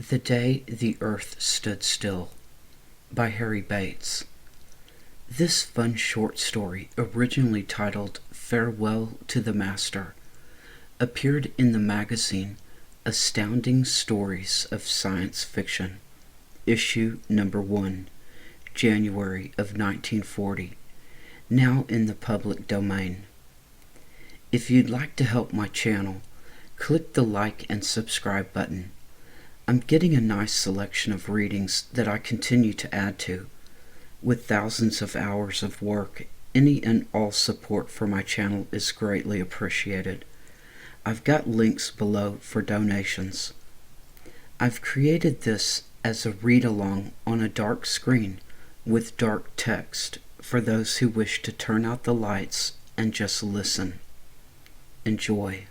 The Day the Earth Stood Still by Harry Bates. This fun short story, originally titled Farewell to the Master, appeared in the magazine Astounding Stories of Science Fiction, issue number 1, January of 1940, now in the public domain. If you'd like to help my channel, click the like and subscribe button. I'm getting a nice selection of readings that I continue to add to. With thousands of hours of work, any and all support for my channel is greatly appreciated. I've got links below for donations. I've created this as a read-along on a dark screen with dark text for those who wish to turn out the lights and just listen. Enjoy.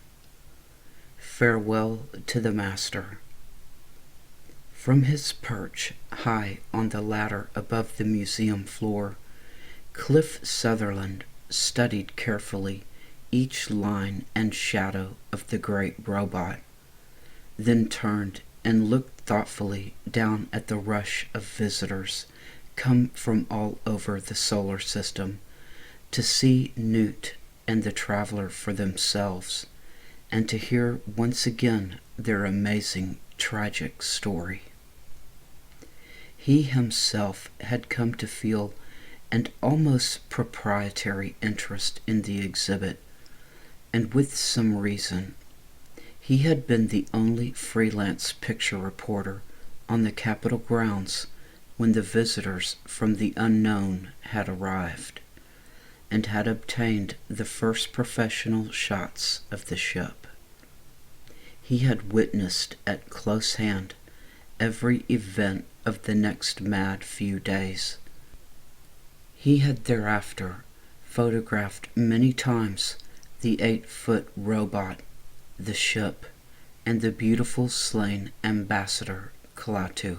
Farewell to the Master. From his perch high on the ladder above the museum floor, Cliff Sutherland studied carefully each line and shadow of the great robot, then turned and looked thoughtfully down at the rush of visitors come from all over the solar system to see Newt and the traveler for themselves, and to hear once again their amazing, tragic story. He himself had come to feel an almost proprietary interest in the exhibit, and with some reason. He had been the only freelance picture reporter on the Capitol grounds when the visitors from the unknown had arrived, and had obtained the first professional shots of the ship. He had witnessed at close hand every event of the next mad few days. He had thereafter photographed many times the 8-foot robot, the ship, and the beautiful slain ambassador Klaatu,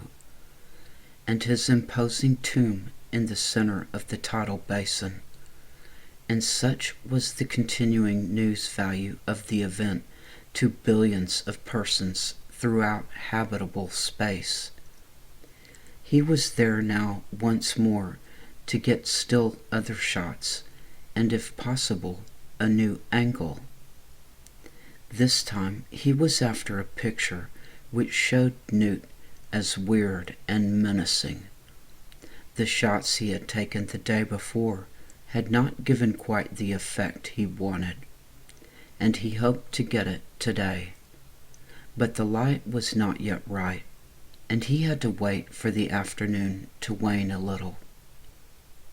and his imposing tomb in the center of the tidal basin. And such was the continuing news value of the event to billions of persons throughout habitable space. He was there now once more to get still other shots, and if possible, a new angle. This time he was after a picture which showed Newt as weird and menacing. The shots he had taken the day before had not given quite the effect he wanted, and he hoped to get it today. But the light was not yet right, and he had to wait for the afternoon to wane a little.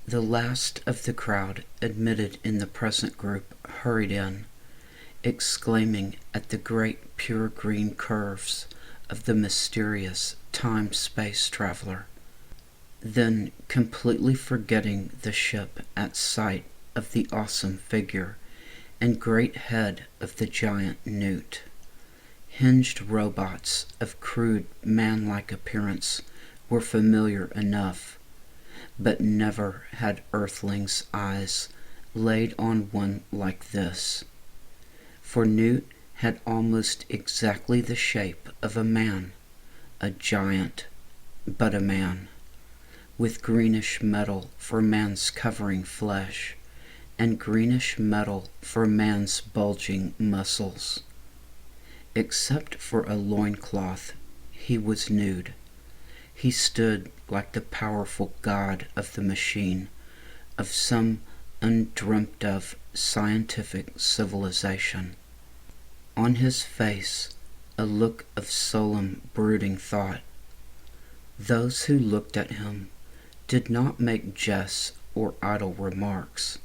The last of the crowd admitted in the present group hurried in, exclaiming at the great pure green curves of the mysterious time-space traveler, then completely forgetting the ship at sight of the awesome figure and great head of the giant Newt. Hinged robots of crude man-like appearance were familiar enough, but never had earthlings' eyes laid on one like this. For Newt had almost exactly the shape of a man, a giant, but a man, with greenish metal for man's covering flesh, and greenish metal for man's bulging muscles. Except for a loincloth, he was nude. He stood like the powerful god of the machine of some undreamt of scientific civilization. On his face, a look of solemn, brooding thought. Those who looked at him did not make jests or idle remarks,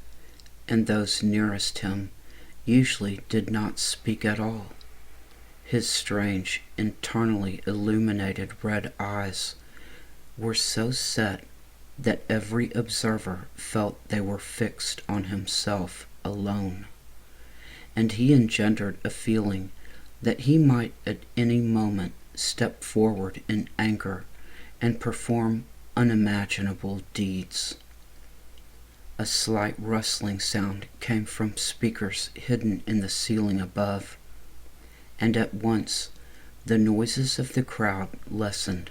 and those nearest him usually did not speak at all. His strange, internally illuminated red eyes were so set that every observer felt they were fixed on himself alone, and he engendered a feeling that he might at any moment step forward in anger and perform unimaginable deeds. A slight rustling sound came from speakers hidden in the ceiling above, and at once The noises of the crowd lessened.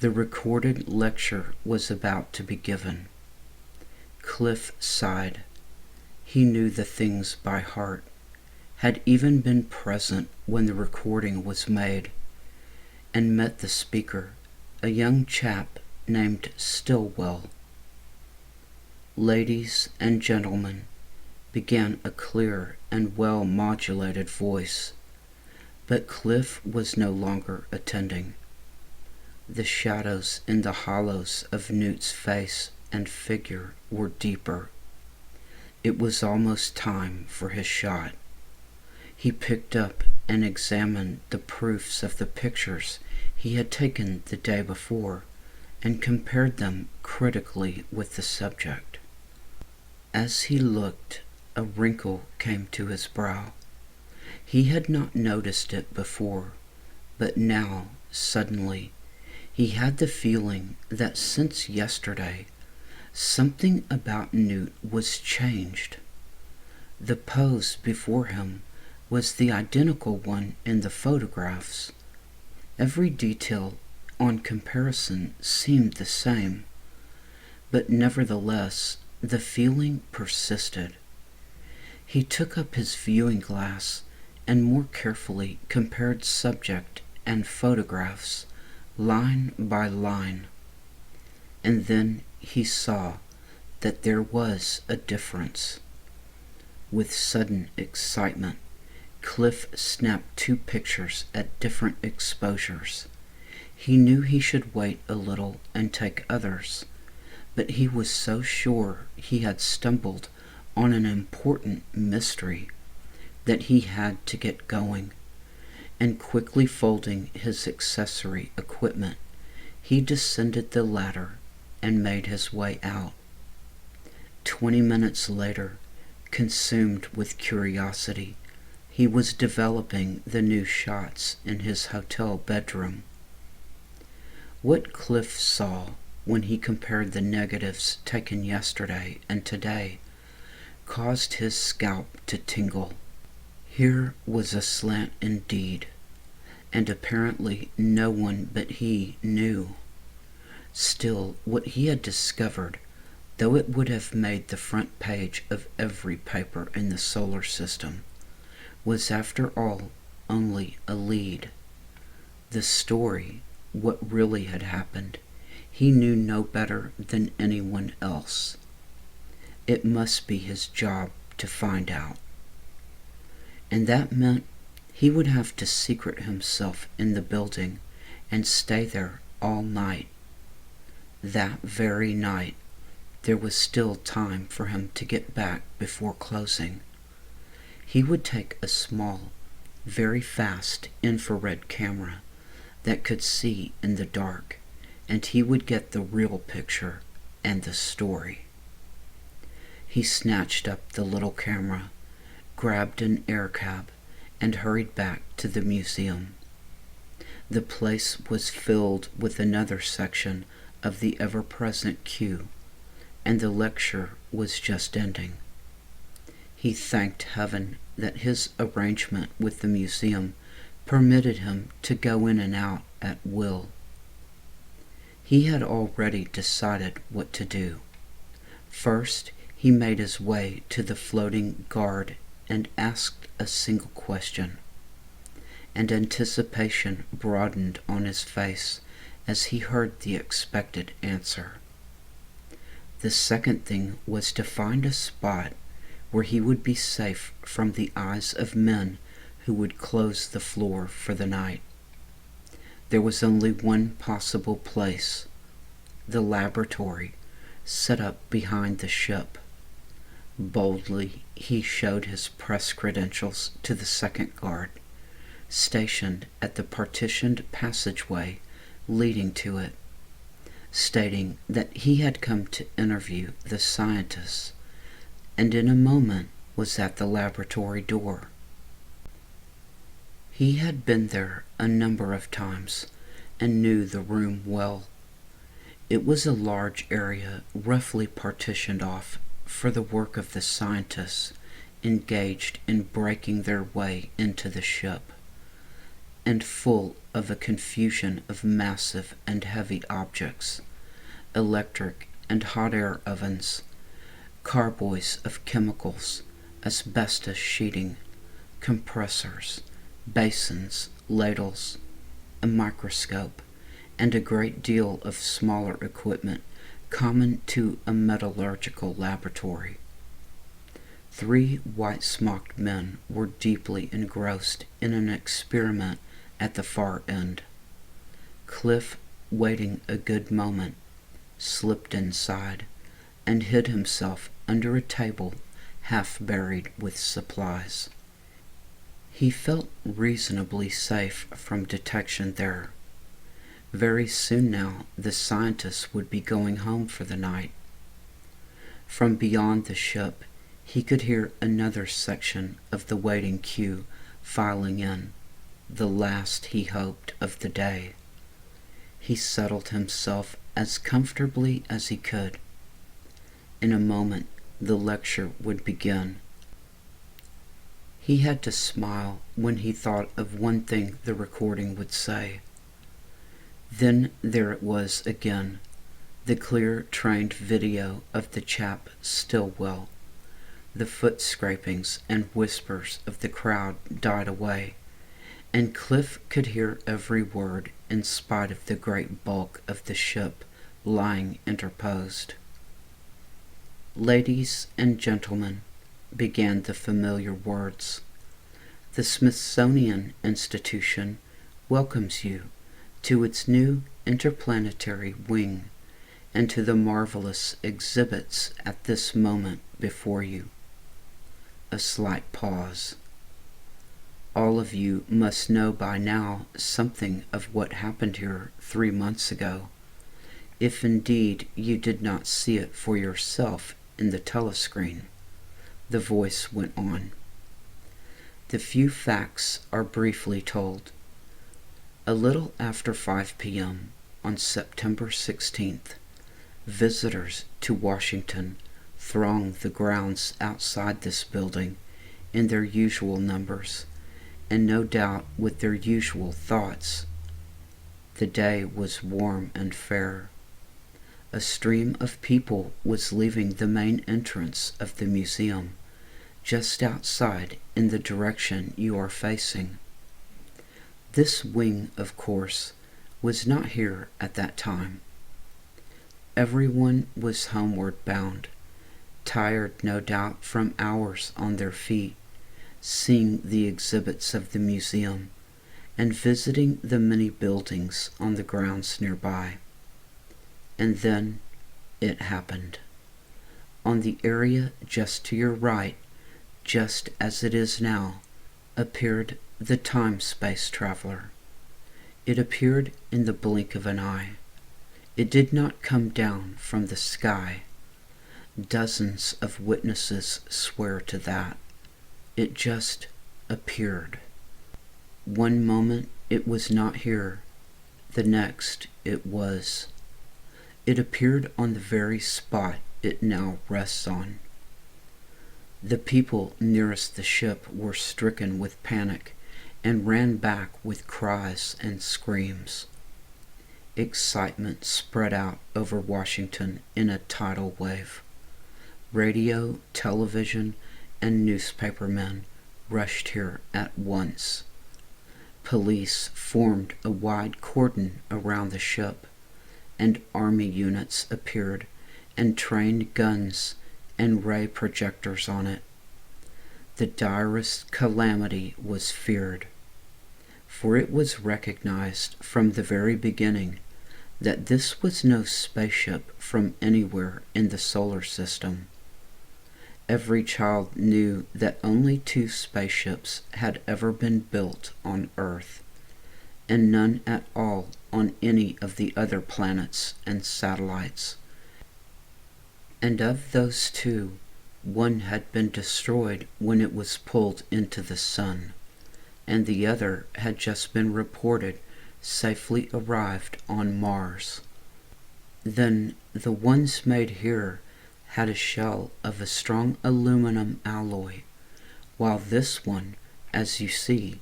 The recorded lecture was about to be given. Cliff sighed. He knew the things by heart, had even been present when the recording was made, and met the speaker, a young chap named Stillwell. "Ladies and gentlemen," began a clear and well-modulated voice, but Cliff was no longer attending. The shadows in the hollows of Newt's face and figure were deeper. It was almost time for his shot. He picked up and examined the proofs of the pictures he had taken the day before and compared them critically with the subject. As he looked, a wrinkle came to his brow. He had not noticed it before, but now, suddenly, he had the feeling that since yesterday, something about Newt was changed. The pose before him was the identical one in the photographs. Every detail on comparison seemed the same, but nevertheless the feeling persisted. He took up his viewing glass and more carefully compared subject and photographs line by line, and then he saw that there was a difference. With sudden excitement, Cliff snapped 2 pictures at different exposures. He knew he should wait a little and take others, but he was so sure he had stumbled on an important mystery that he had to get going, and quickly folding his accessory equipment, he descended the ladder and made his way out. 20 minutes later, consumed with curiosity, he was developing the new shots in his hotel bedroom. What Cliff saw when he compared the negatives taken yesterday and today caused his scalp to tingle. Here was a slant indeed, and apparently no one but he knew. Still, what he had discovered, though it would have made the front page of every paper in the solar system, was after all only a lead. The story, what really had happened, he knew no better than anyone else. It must be his job to find out. And that meant he would have to secret himself in the building and stay there all night. That very night, there was still time for him to get back before closing. He would take a small, very fast infrared camera that could see in the dark, and he would get the real picture and the story. He snatched up the little camera, grabbed an air cab, and hurried back to the museum. The place was filled with another section of the ever-present queue, and the lecture was just ending. He thanked heaven that his arrangement with the museum permitted him to go in and out at will. He had already decided what to do. First, he made his way to the floating guard and asked a single question, and anticipation broadened on his face as he heard the expected answer. The second thing was to find a spot where he would be safe from the eyes of men who would close the floor for the night. There was only one possible place: the laboratory set up behind the ship. Boldly, he showed his press credentials to the second guard, stationed at the partitioned passageway leading to it, stating that he had come to interview the scientists, and in a moment was at the laboratory door. He had been there a number of times and knew the room well. It was a large area roughly partitioned off for the work of the scientists engaged in breaking their way into the ship. and full of a confusion of massive and heavy objects, electric and hot air ovens, carboys of chemicals, asbestos sheeting, compressors, basins, ladles, a microscope, and a great deal of smaller equipment common to a metallurgical laboratory. 3 white-smocked men were deeply engrossed in an experiment at the far end. Cliff, waiting a good moment, slipped inside and hid himself under a table half buried with supplies. He felt reasonably safe from detection there. Very soon now the scientists would be going home for the night. From beyond the ship he could hear another section of the waiting queue filing in, the last, he hoped, of the day. He settled himself as comfortably as he could. In a moment the lecture would begin. He had to smile when he thought of one thing the recording would say. Then there it was again, the clear, trained video of the chap Stillwell. The foot scrapings and whispers of the crowd died away, and Cliff could hear every word in spite of the great bulk of the ship lying interposed. "Ladies and gentlemen," began the familiar words, "the Smithsonian Institution welcomes you to its new interplanetary wing and to the marvelous exhibits at this moment before you." A slight pause. "All of you must know by now something of what happened here 3 months ago, if indeed you did not see it for yourself in the telescreen," the voice went on. The few facts are briefly told. A little after 5 p.m. on September 16th, visitors to Washington thronged the grounds outside this building in their usual numbers, and no doubt with their usual thoughts. The day was warm and fair. A stream of people was leaving the main entrance of the museum, just outside in the direction you are facing. This wing, of course, was not here at that time. Everyone was homeward bound, tired no doubt from hours on their feet, seeing the exhibits of the museum and visiting the many buildings on the grounds nearby. And then it happened. On the area just to your right, just as it is now, appeared the time-space traveler. It appeared in the blink of an eye. It did not come down from the sky. Dozens of witnesses swear to that. It just appeared. One moment it was not here, the next it was. It appeared on the very spot it now rests on. The people nearest the ship were stricken with panic and ran back with cries and screams. Excitement spread out over Washington in a tidal wave. Radio, television, and newspaper men rushed here at once. Police formed a wide cordon around the ship, and army units appeared and trained guns and ray projectors on it. The direst calamity was feared, for it was recognized from the very beginning that this was no spaceship from anywhere in the solar system. Every child knew that only 2 spaceships had ever been built on Earth, and none at all on any of the other planets and satellites. And of those 2, one had been destroyed when it was pulled into the sun, and the other had just been reported safely arrived on Mars. Then the ones made here had a shell of a strong aluminum alloy, while this one, as you see,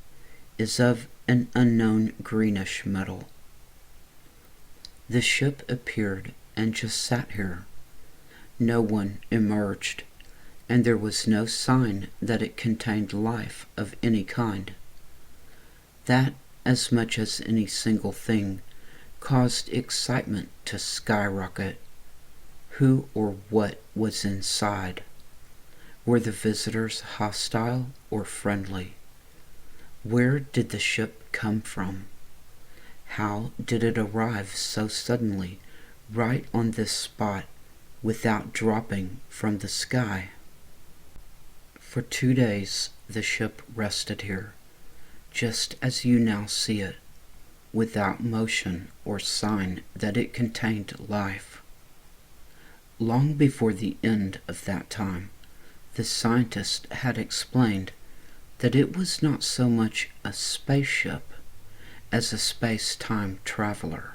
is of an unknown greenish metal. The ship appeared and just sat here. No one emerged, and there was no sign that it contained life of any kind. That, as much as any single thing, caused excitement to skyrocket. Who or what was inside? Were the visitors hostile or friendly? Where did the ship come from? How did it arrive so suddenly, right on this spot, without dropping from the sky? For 2 days the ship rested here, just as you now see it, without motion or sign that it contained life. Long before the end of that time, the scientist had explained that it was not so much a spaceship as a space-time traveler,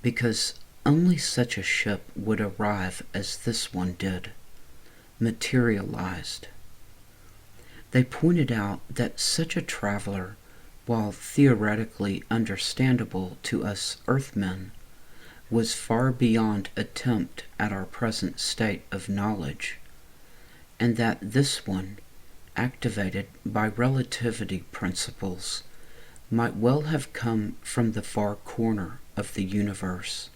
because only such a ship would arrive as this one did, materialized. They pointed out that such a traveler, while theoretically understandable to us Earthmen, was far beyond attempt at our present state of knowledge, and that this one, activated by relativity principles, might well have come from the far corner of the universe,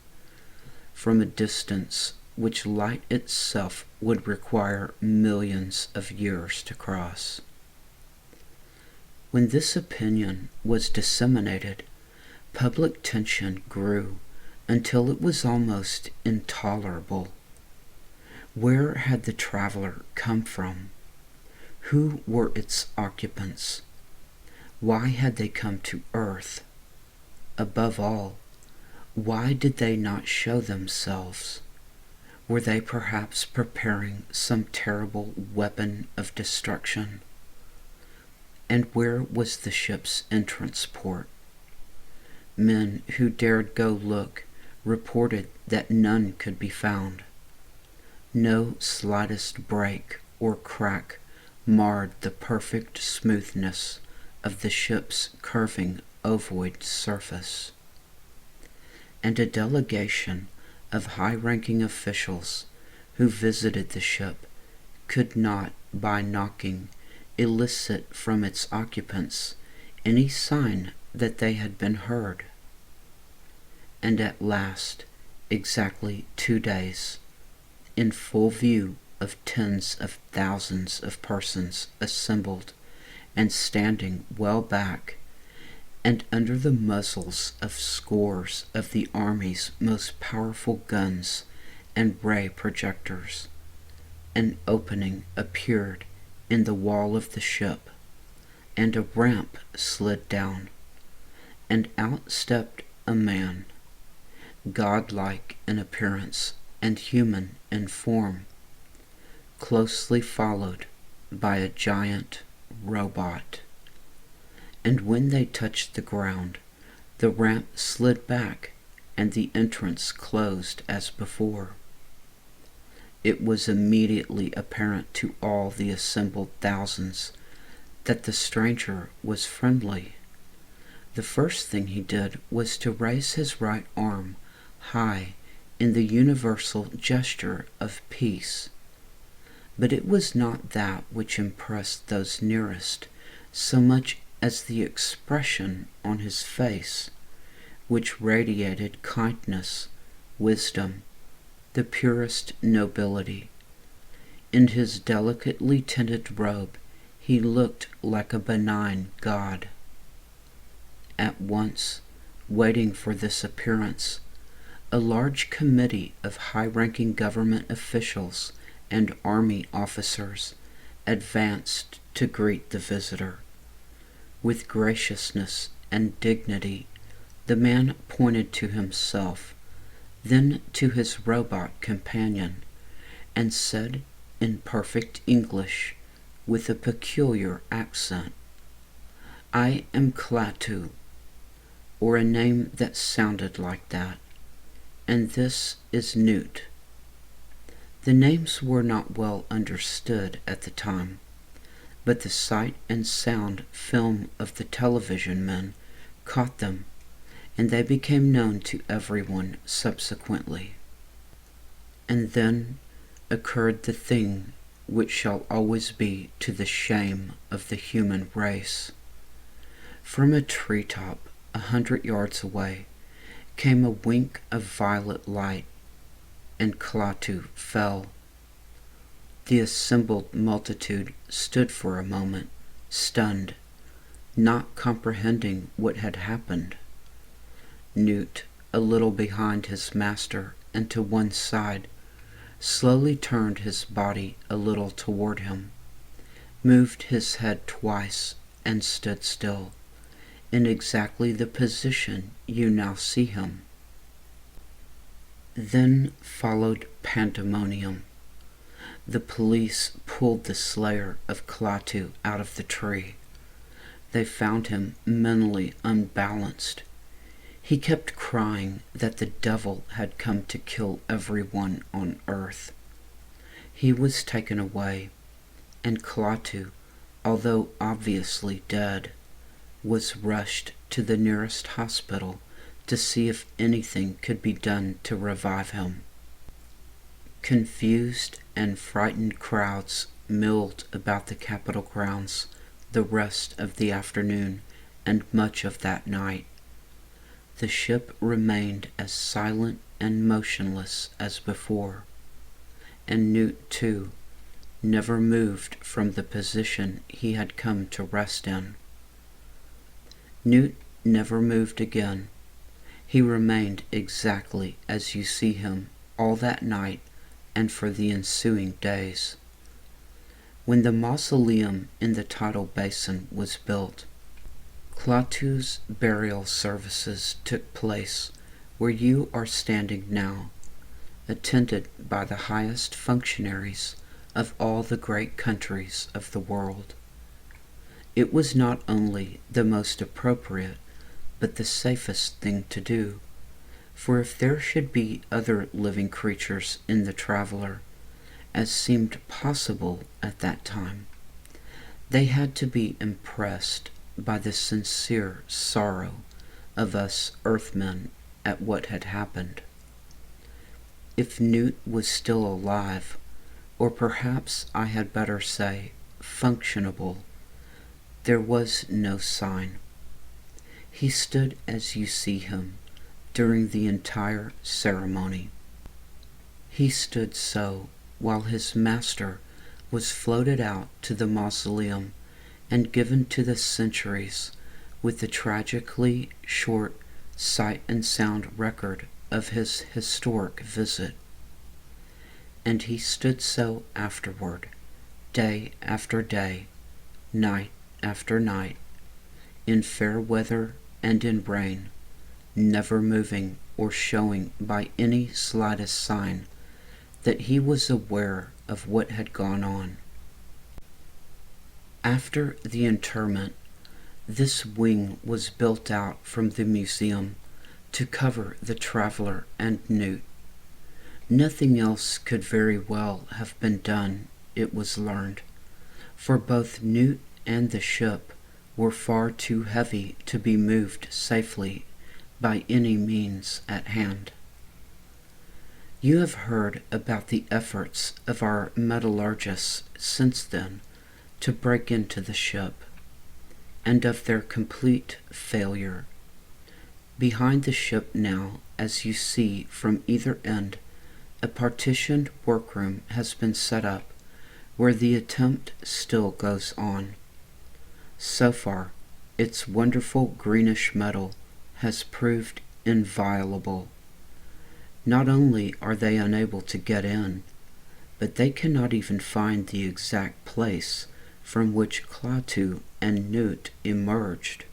from a distance which light itself would require millions of years to cross. When this opinion was disseminated, public tension grew until it was almost intolerable. Where had the traveler come from? Who were its occupants? Why had they come to Earth? Above all, why did they not show themselves? Were they perhaps preparing some terrible weapon of destruction? And where was the ship's entrance port? Men who dared go look reported that none could be found. No slightest break or crack marred the perfect smoothness of the ship's curving ovoid surface. And a delegation of high-ranking officials who visited the ship could not, by knocking, elicit from its occupants any sign that they had been heard. And at last, exactly 2 days, in full view of tens of thousands of persons assembled and standing well back, and under the muzzles of scores of the Army's most powerful guns and ray projectors, an opening appeared in the wall of the ship, and a ramp slid down, and out stepped a man, godlike in appearance and human in form, closely followed by a giant robot. And when they touched the ground, the ramp slid back and the entrance closed as before. It was immediately apparent to all the assembled thousands that the stranger was friendly. The first thing he did was to raise his right arm high in the universal gesture of peace. But it was not that which impressed those nearest so much as the expression on his face, which radiated kindness, wisdom, the purest nobility. In his delicately tinted robe he looked like a benign god. At once, waiting for this appearance, a large committee of high-ranking government officials and army officers advanced to greet the visitor. With graciousness and dignity, the man pointed to himself, then to his robot companion, and said in perfect English, with a peculiar accent, "I am Klaatu," or a name that sounded like that, "and this is Newt." The names were not well understood at the time. but the sight and sound film of the television men caught them, and they became known to everyone subsequently. And then occurred the thing which shall always be to the shame of the human race. From a treetop 100 yards away came a wink of violet light, and Klaatu fell. The assembled multitude stood for a moment, stunned, not comprehending what had happened. Newt, a little behind his master and to one side, slowly turned his body a little toward him, moved his head twice, and stood still, in exactly the position you now see him. Then followed pandemonium. The police pulled the slayer of Klaatu out of the tree. They found him mentally unbalanced. He kept crying that the devil had come to kill everyone on earth. He was taken away, and Klaatu, although obviously dead, was rushed to the nearest hospital to see if anything could be done to revive him. Confused and frightened crowds milled about the Capitol grounds the rest of the afternoon and much of that night. The ship remained as silent and motionless as before, and Newt, too, never moved from the position he had come to rest in. Newt never moved again. He remained exactly as you see him all that night and for the ensuing days. When the mausoleum in the tidal basin was built, Klaatu's burial services took place where you are standing now, attended by the highest functionaries of all the great countries of the world. It was not only the most appropriate, but the safest thing to do, for if there should be other living creatures in the traveler, as seemed possible at that time, they had to be impressed by the sincere sorrow of us earthmen at what had happened. If Newt was still alive, or perhaps I had better say functionable, there was no sign. He stood as you see him during the entire ceremony. He stood so while his master was floated out to the mausoleum and given to the centuries with the tragically short sight and sound record of his historic visit. And he stood so afterward, day after day, night after night, in fair weather and in rain, never moving or showing by any slightest sign that he was aware of what had gone on. After the interment, this wing was built out from the museum to cover the traveler and Newt. Nothing else could very well have been done, it was learned, for both Newt and the ship were far too heavy to be moved safely by any means at hand. You have heard about the efforts of our metallurgists since then to break into the ship, and of their complete failure. Behind the ship now, as you see from either end, a partitioned workroom has been set up where the attempt still goes on. So far, its wonderful greenish metal has proved inviolable. Not only are they unable to get in, but they cannot even find the exact place from which Klaatu and Newt emerged.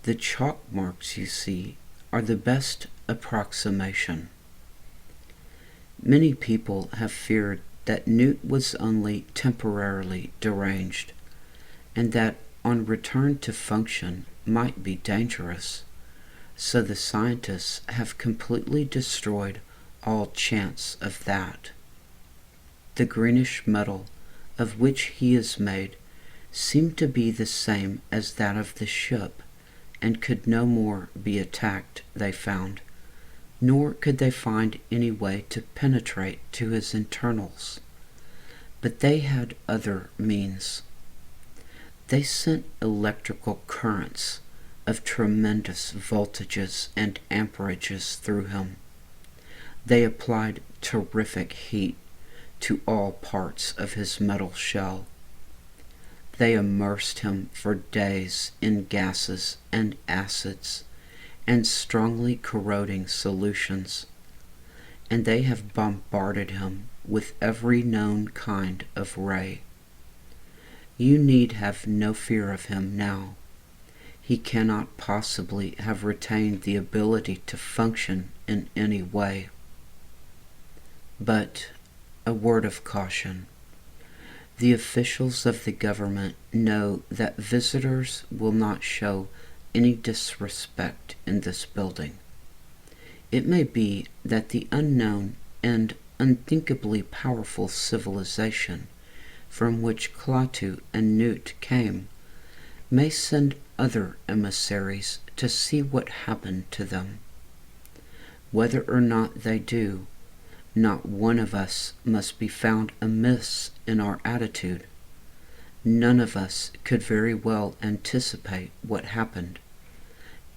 The chalk marks you see are the best approximation. Many people have feared that Newt was only temporarily deranged, and that on return to function might be dangerous, so the scientists have completely destroyed all chance of that. The greenish metal of which he is made seemed to be the same as that of the ship, and could no more be attacked, they found, nor could they find any way to penetrate to his internals. But they had other means. They sent electrical currents of tremendous voltages and amperages through him. They applied terrific heat to all parts of his metal shell. They immersed him for days in gases and acids and strongly corroding solutions, and they have bombarded him with every known kind of ray. You need have no fear of him now. He cannot possibly have retained the ability to function in any way. But a word of caution. The officials of the government know that visitors will not show any disrespect in this building. It may be that the unknown and unthinkably powerful civilization from which Klaatu and Newt came may send other emissaries to see what happened to them. Whether or not they do, not one of us must be found amiss in our attitude. None of us could very well anticipate what happened,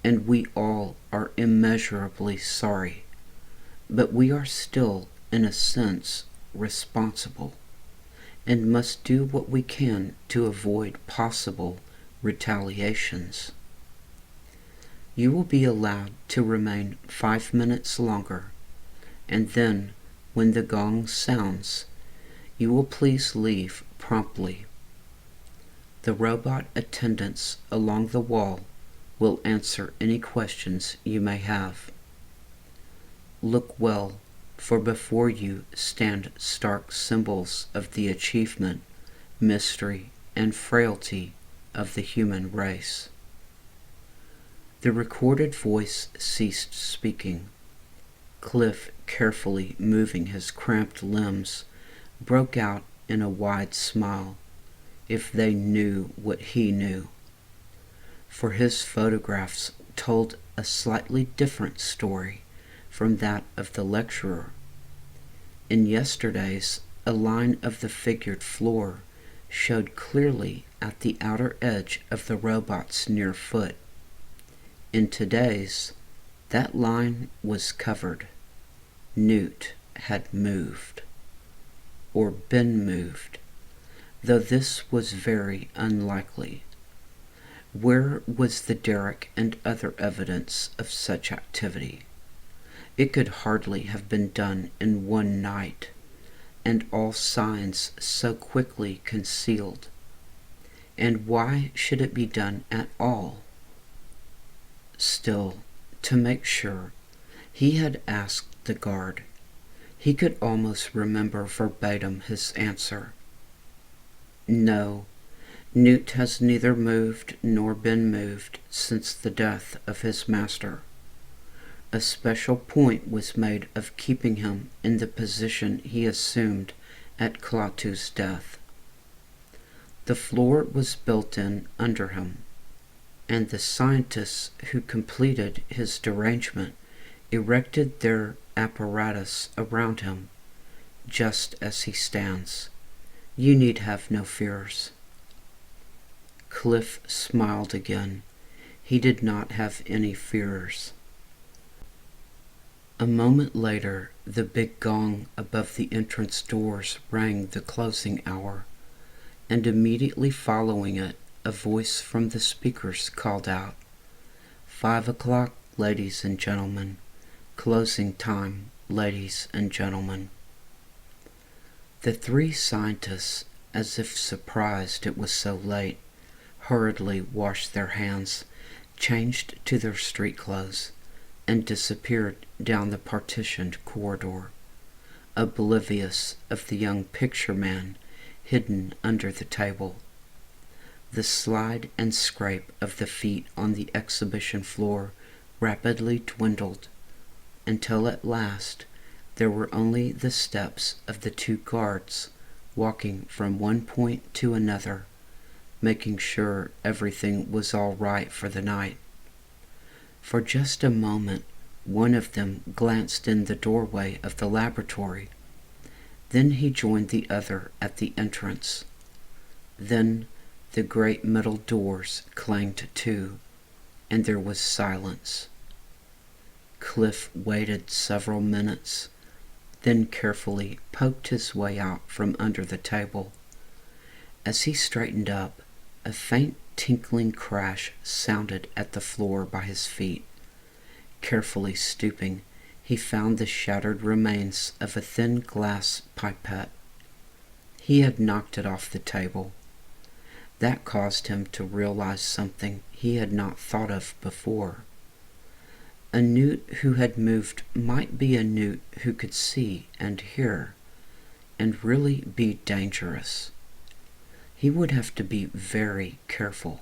and we all are immeasurably sorry, but we are still, in a sense, responsible, and must do what we can to avoid possible retaliations. You will be allowed to remain 5 minutes longer, and then, when the gong sounds, you will please leave promptly. The robot attendants along the wall will answer any questions you may have. Look well, for before you stand stark symbols of the achievement, mystery, and frailty of the human race. The recorded voice ceased speaking. Cliff, carefully moving his cramped limbs, broke out in a wide smile. If they knew what he knew. For his photographs told a slightly different story from that of the lecturer. In yesterday's, a line of the figured floor showed clearly at the outer edge of the robot's near foot. In today's, that line was covered. Newt had moved, or been moved, though this was very unlikely. Where was the derrick and other evidence of such activity? It could hardly have been done in one night, and all signs so quickly concealed. And why should it be done at all? Still, to make sure, he had asked the guard. He could almost remember verbatim his answer. No, Newt has neither moved nor been moved since the death of his master. A special point was made of keeping him in the position he assumed at Klaatu's death. The floor was built in under him, and the scientists who completed his derangement erected their apparatus around him, just as he stands. You need have no fears. Cliff smiled again. He did not have any fears. A moment later, the big gong above the entrance doors rang the closing hour, and immediately following it, a voice from the speakers called out, 5 o'clock, ladies and gentlemen. Closing time, ladies and gentlemen. The three scientists, as if surprised it was so late, hurriedly washed their hands, changed to their street clothes, and disappeared down the partitioned corridor, oblivious of the young picture man hidden under the table. The slide and scrape of the feet on the exhibition floor rapidly dwindled, until at last there were only the steps of the two guards walking from one point to another, making sure everything was all right for the night. For just a moment, one of them glanced in the doorway of the laboratory. Then he joined the other at the entrance. Then the great metal doors clanged to, and there was silence. Cliff waited several minutes, then carefully poked his way out from under the table. As he straightened up, a faint tinkling crash sounded at the floor by his feet. Carefully stooping, he found the shattered remains of a thin glass pipette. He had knocked it off the table. That caused him to realize something he had not thought of before. A newt who had moved might be a newt who could see and hear, and really be dangerous. He would have to be very careful.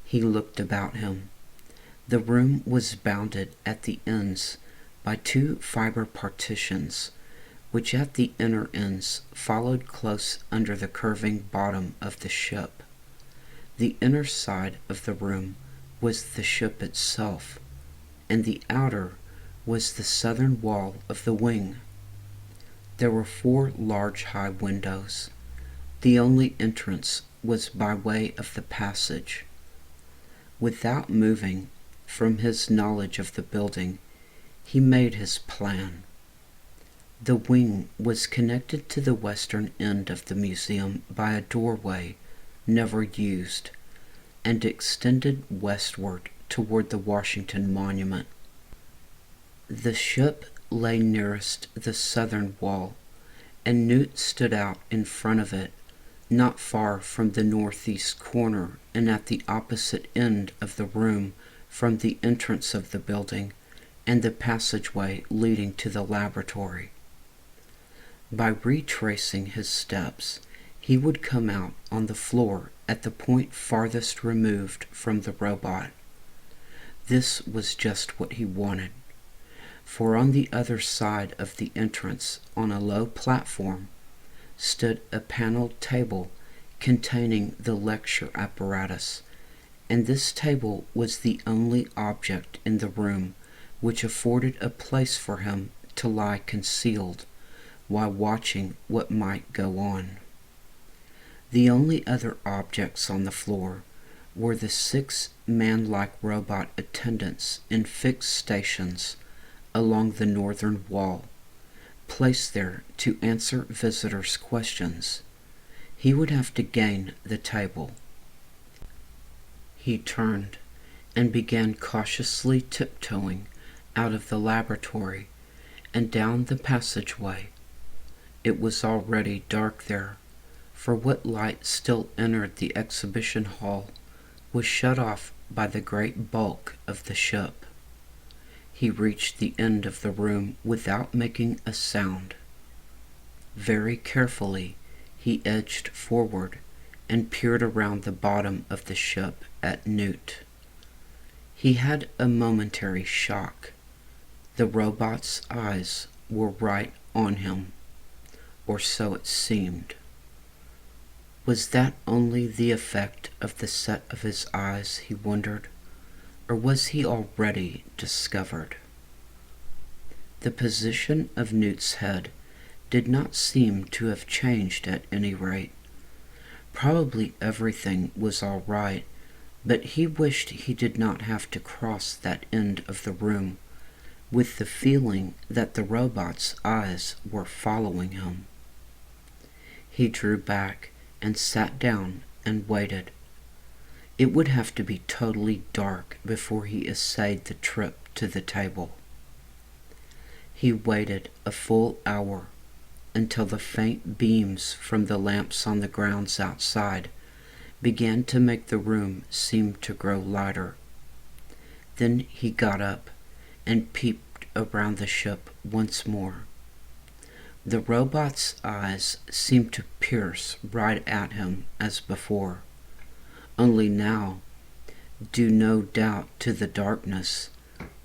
He looked about him. The room was bounded at the ends by two fiber partitions, which at the inner ends followed close under the curving bottom of the ship. The inner side of the room was the ship itself, and the outer was the southern wall of the wing. There were 4 large high windows. The only entrance was by way of the passage. Without moving from his knowledge of the building, he made his plan. The wing was connected to the western end of the museum by a doorway never used, and extended westward toward the Washington Monument. The ship lay nearest the southern wall, and Newt stood out in front of it, not far from the northeast corner and at the opposite end of the room from the entrance of the building and the passageway leading to the laboratory. By retracing his steps, he would come out on the floor at the point farthest removed from the robot. This was just what he wanted, for on the other side of the entrance, on a low platform, stood a paneled table containing the lecture apparatus, and this table was the only object in the room which afforded a place for him to lie concealed while watching what might go on. The only other objects on the floor were the 6 man-like robot attendants in fixed stations along the northern wall, placed there to answer visitors' questions. He would have to gain the table. He turned and began cautiously tiptoeing out of the laboratory and down the passageway. It was already dark there, for what light still entered the exhibition hall was shut off by the great bulk of the ship. He reached the end of the room without making a sound. Very carefully, he edged forward and peered around the bottom of the ship at Newt. He had a momentary shock. The robot's eyes were right on him, or so it seemed. Was that only the effect of the set of his eyes, he wondered, or was he already discovered? The position of Newt's head did not seem to have changed at any rate. Probably everything was all right, but he wished he did not have to cross that end of the room with the feeling that the robot's eyes were following him. He drew back and sat down and waited. It would have to be totally dark before he essayed the trip to the table. He waited a full hour until the faint beams from the lamps on the grounds outside began to make the room seem to grow lighter. Then he got up and peeped around the ship once more. The robot's eyes seemed to pierce right at him as before, only now, due no doubt to the darkness,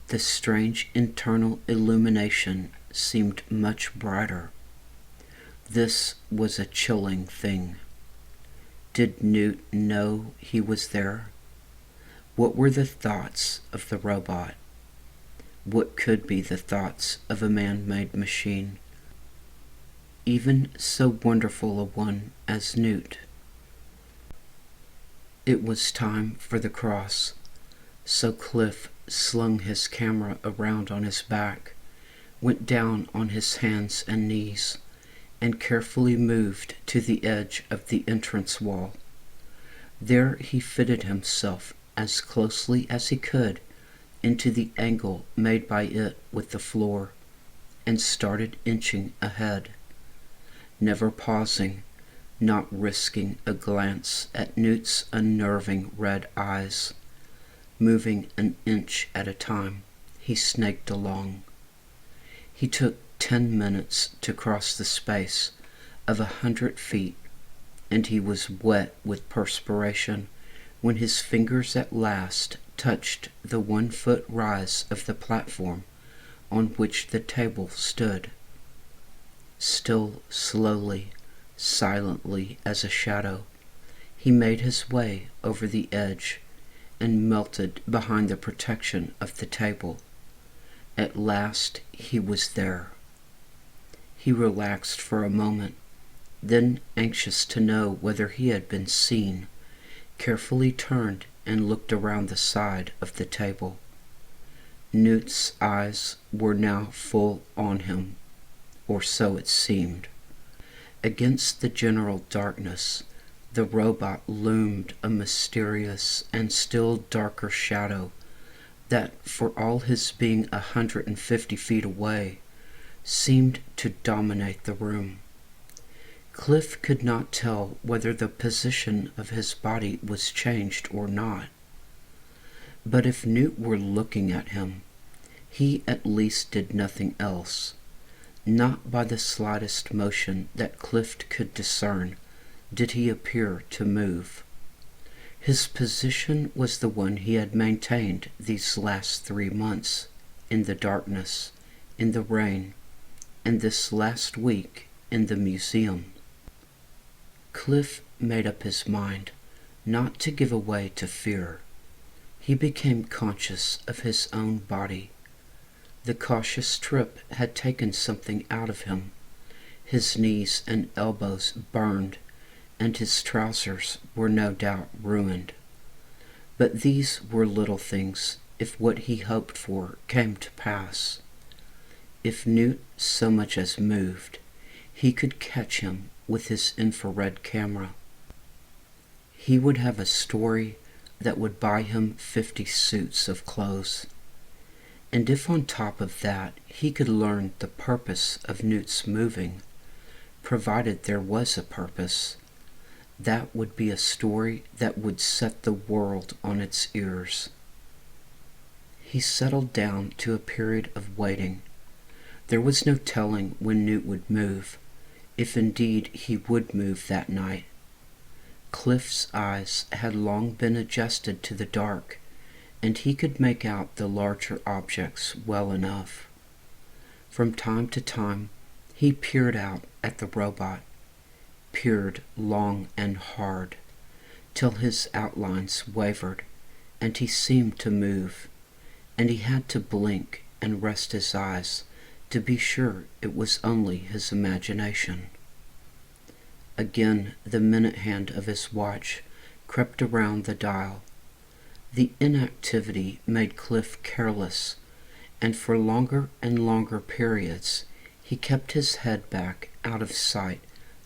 the strange internal illumination seemed much brighter. This was a chilling thing. Did Newt know he was there? What were the thoughts of the robot? What could be the thoughts of a man-made machine, even so wonderful a one as Newt? It was time for the cross, so Cliff slung his camera around on his back, went down on his hands and knees, and carefully moved to the edge of the entrance wall. There he fitted himself as closely as he could into the angle made by it with the floor, and started inching ahead, never pausing, not risking a glance at Newt's unnerving red eyes. Moving an inch at a time, he snaked along. He took 10 minutes to cross the space of 100 feet, and he was wet with perspiration when his fingers at last touched the 1-foot rise of the platform on which the table stood. Still slowly, silently as a shadow, he made his way over the edge and melted behind the protection of the table. At last he was there. He relaxed for a moment, then, anxious to know whether he had been seen, carefully turned and looked around the side of the table. Newt's eyes were now full on him, or so it seemed. Against the general darkness, the robot loomed a mysterious and still darker shadow that, for all his being 150 feet away, seemed to dominate the room. Cliff could not tell whether the position of his body was changed or not. But if Newt were looking at him, he at least did nothing else. Not by the slightest motion that Cliff could discern did he appear to move. His position was the one he had maintained these last 3 months, in the darkness, in the rain, and this last week in the museum. Cliff made up his mind not to give way to fear. He became conscious of his own body. The cautious trip had taken something out of him. His knees and elbows burned, and his trousers were no doubt ruined. But these were little things if what he hoped for came to pass. If Newt so much as moved, he could catch him with his infrared camera. He would have a story that would buy him 50 suits of clothes. And if on top of that he could learn the purpose of Newt's moving, provided there was a purpose, that would be a story that would set the world on its ears. He settled down to a period of waiting. There was no telling when Newt would move, if indeed he would move that night. Cliff's eyes had long been adjusted to the dark, and he could make out the larger objects well enough. From time to time he peered out at the robot, peered long and hard, till his outlines wavered, and he seemed to move, and he had to blink and rest his eyes to be sure it was only his imagination. Again the minute hand of his watch crept around the dial. The inactivity made Cliff careless, and for longer and longer periods he kept his head back out of sight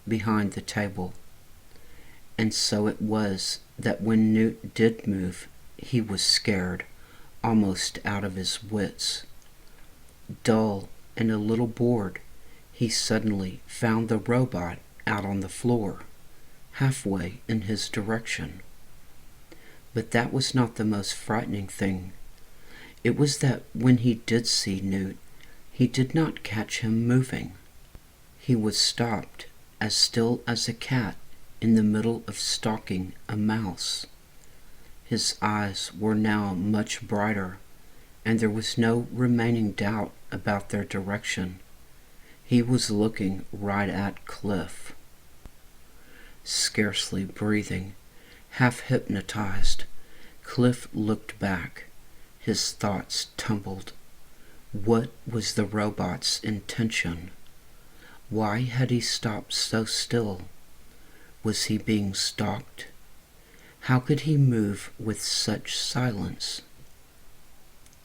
behind the table. And so it was that when Newt did move, he was scared, almost out of his wits. Dull and a little bored, he suddenly found the robot out on the floor, halfway in his direction. But that was not the most frightening thing. It was that when he did see Newt, he did not catch him moving. He was stopped, as still as a cat in the middle of stalking a mouse. His eyes were now much brighter, and there was no remaining doubt about their direction. He was looking right at Cliff. Scarcely breathing, half hypnotized, Cliff looked back. His thoughts tumbled. What was the robot's intention? Why had he stopped so still? Was he being stalked? How could he move with such silence?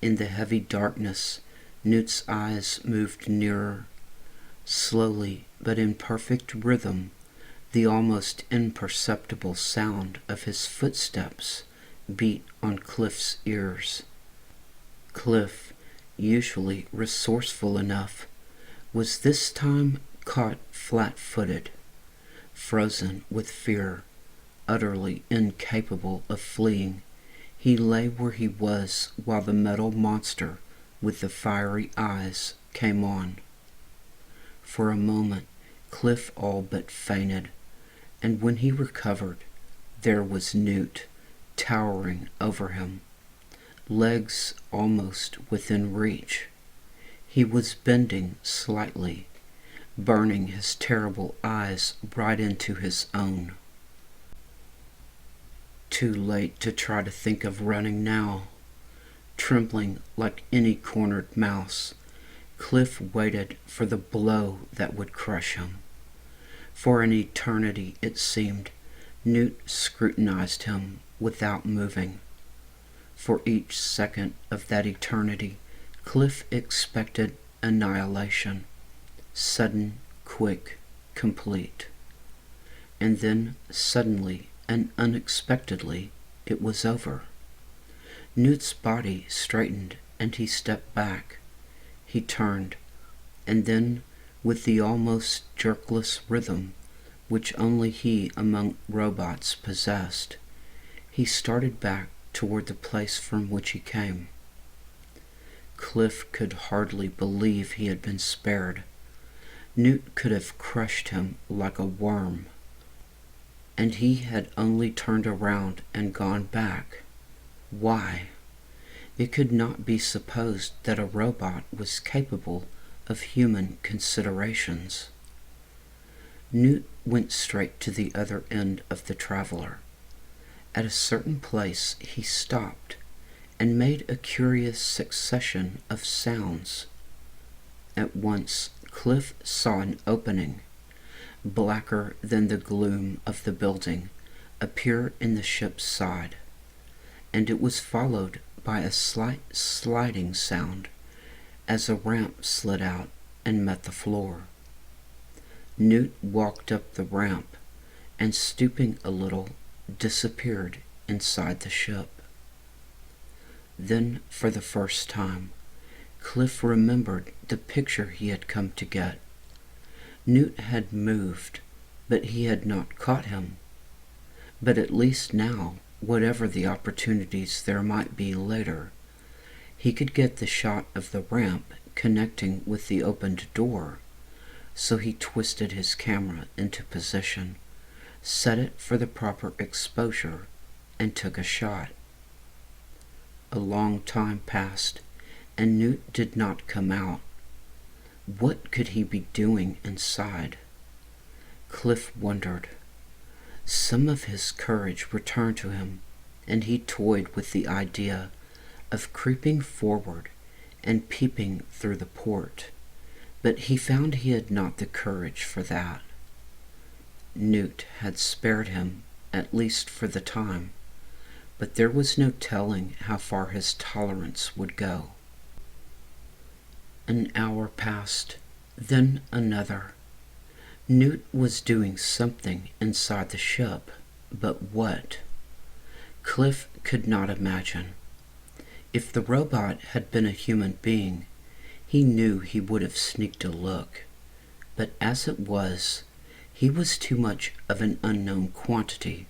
In the heavy darkness, Newt's eyes moved nearer. Slowly, but in perfect rhythm, the almost imperceptible sound of his footsteps beat on Cliff's ears. Cliff, usually resourceful enough, was this time caught flat-footed, frozen with fear, utterly incapable of fleeing. He lay where he was while the metal monster with the fiery eyes came on. For a moment, Cliff all but fainted, and when he recovered, there was Newt, towering over him, legs almost within reach. He was bending slightly, burning his terrible eyes right into his own. Too late to try to think of running now. Trembling like any cornered mouse, Cliff waited for the blow that would crush him. For an eternity, it seemed, Newt scrutinized him without moving. For each second of that eternity, Cliff expected annihilation, sudden, quick, complete. And then, suddenly and unexpectedly, it was over. Newt's body straightened, and he stepped back. He turned, and then, with the almost jerkless rhythm which only he among robots possessed, he started back toward the place from which he came. Cliff could hardly believe he had been spared. Newt could have crushed him like a worm, and he had only turned around and gone back. Why? It could not be supposed that a robot was capable of human considerations. Newt went straight to the other end of the traveler. At a certain place he stopped and made a curious succession of sounds. At once Cliff saw an opening, blacker than the gloom of the building, appear in the ship's side, and it was followed by a slight sliding sound as a ramp slid out and met the floor. Newt walked up the ramp and, stooping a little, disappeared inside the ship. Then, for the first time, Cliff remembered the picture he had come to get. Newt had moved, but he had not caught him. But at least now, whatever the opportunities there might be later, he could get the shot of the ramp connecting with the opened door. So he twisted his camera into position, set it for the proper exposure, and took a shot. A long time passed, and Newt did not come out. What could he be doing inside? Cliff wondered. Some of his courage returned to him, and he toyed with the idea of creeping forward and peeping through the port, but he found he had not the courage for that. Newt had spared him, at least for the time, but there was no telling how far his tolerance would go. An hour passed, then another. Newt was doing something inside the ship, but what? Cliff could not imagine. If the robot had been a human being, he knew he would have sneaked a look, but as it was, he was too much of an unknown quantity.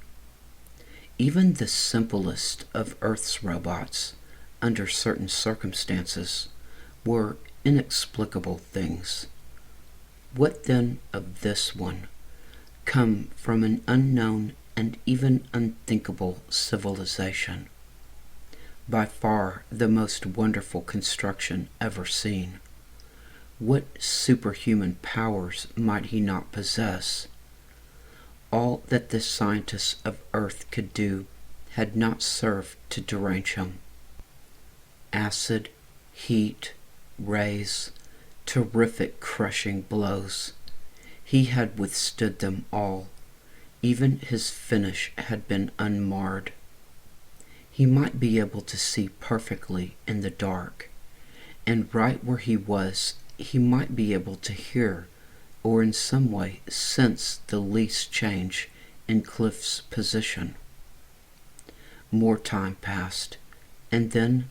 Even the simplest of Earth's robots, under certain circumstances, were inexplicable things. What then of this one, come from an unknown and even unthinkable civilization? By far the most wonderful construction ever seen. What superhuman powers might he not possess? All that the scientists of Earth could do had not served to derange him. Acid, heat, rays, terrific crushing blows. He had withstood them all. Even his finish had been unmarred. He might be able to see perfectly in the dark, and right where he was, he might be able to hear or in some way sense the least change in Cliff's position. More time passed, and then,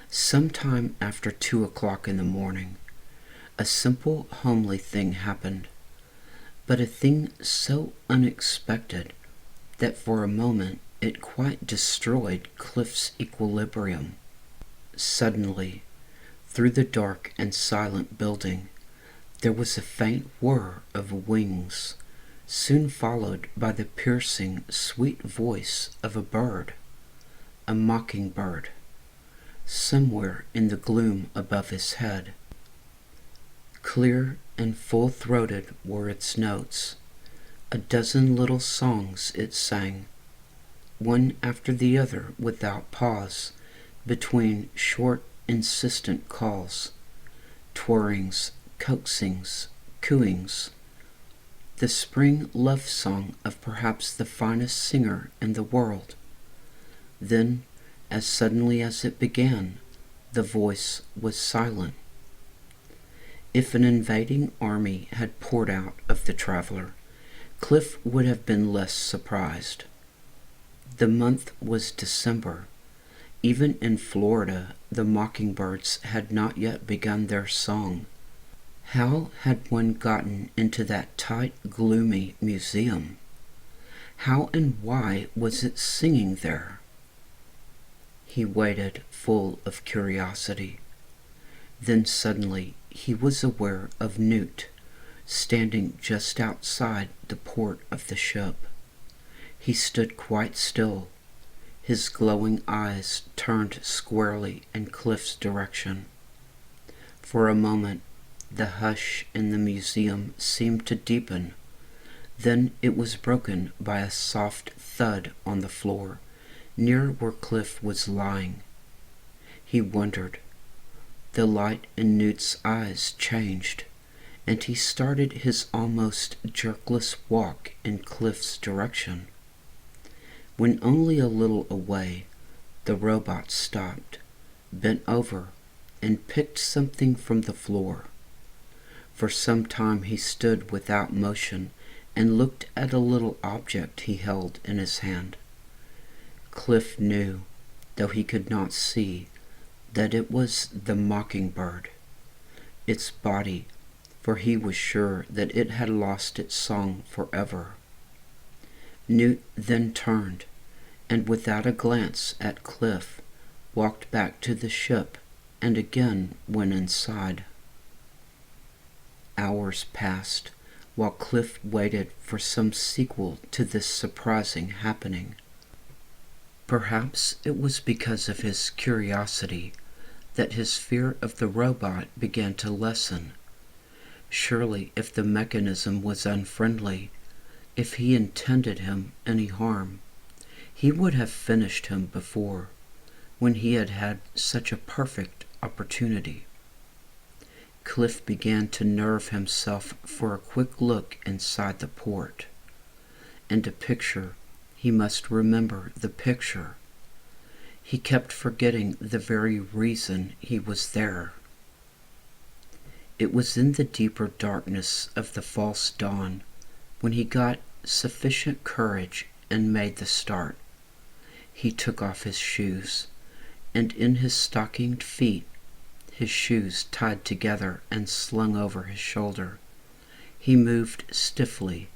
sometime after 2 o'clock in the morning, a simple, homely thing happened, but a thing so unexpected that for a moment it quite destroyed Cliff's equilibrium. Suddenly, through the dark and silent building, there was a faint whir of wings, soon followed by the piercing, sweet voice of a bird, a mockingbird, somewhere in the gloom above his head. Clear and full-throated were its notes. A dozen little songs it sang, one after the other without pause, between short, insistent calls, twirrings, coaxings, cooings, the spring love song of perhaps the finest singer in the world. Then, as suddenly as it began, the voice was silent. If an invading army had poured out of the traveler, Cliff would have been less surprised. The month was December. Even in Florida, the mockingbirds had not yet begun their song. How had one gotten into that tight, gloomy museum? How and why was it singing there? He waited, full of curiosity. Then suddenly he was aware of Newt, standing just outside the port of the ship. He stood quite still, his glowing eyes turned squarely in Cliff's direction. For a moment, the hush in the museum seemed to deepen. Then it was broken by a soft thud on the floor, near where Cliff was lying. He wondered. The light in Newt's eyes changed, and he started his almost jerkless walk in Cliff's direction. When only a little away, the robot stopped, bent over, and picked something from the floor. For some time he stood without motion and looked at a little object he held in his hand. Cliff knew, though he could not see, that it was the mockingbird. Its body, for he was sure that it had lost its song forever. Newt then turned, and without a glance at Cliff, walked back to the ship and again went inside. Hours passed while Cliff waited for some sequel to this surprising happening. Perhaps it was because of his curiosity that his fear of the robot began to lessen. Surely, if the mechanism was unfriendly, if he intended him any harm, he would have finished him before, when he had had such a perfect opportunity. Cliff began to nerve himself for a quick look inside the port. And a picture, he must remember the picture. He kept forgetting the very reason he was there. It was in the deeper darkness of the false dawn when he got sufficient courage and made the start. He took off his shoes, and in his stockinged feet, his shoes tied together and slung over his shoulder, he moved stiffly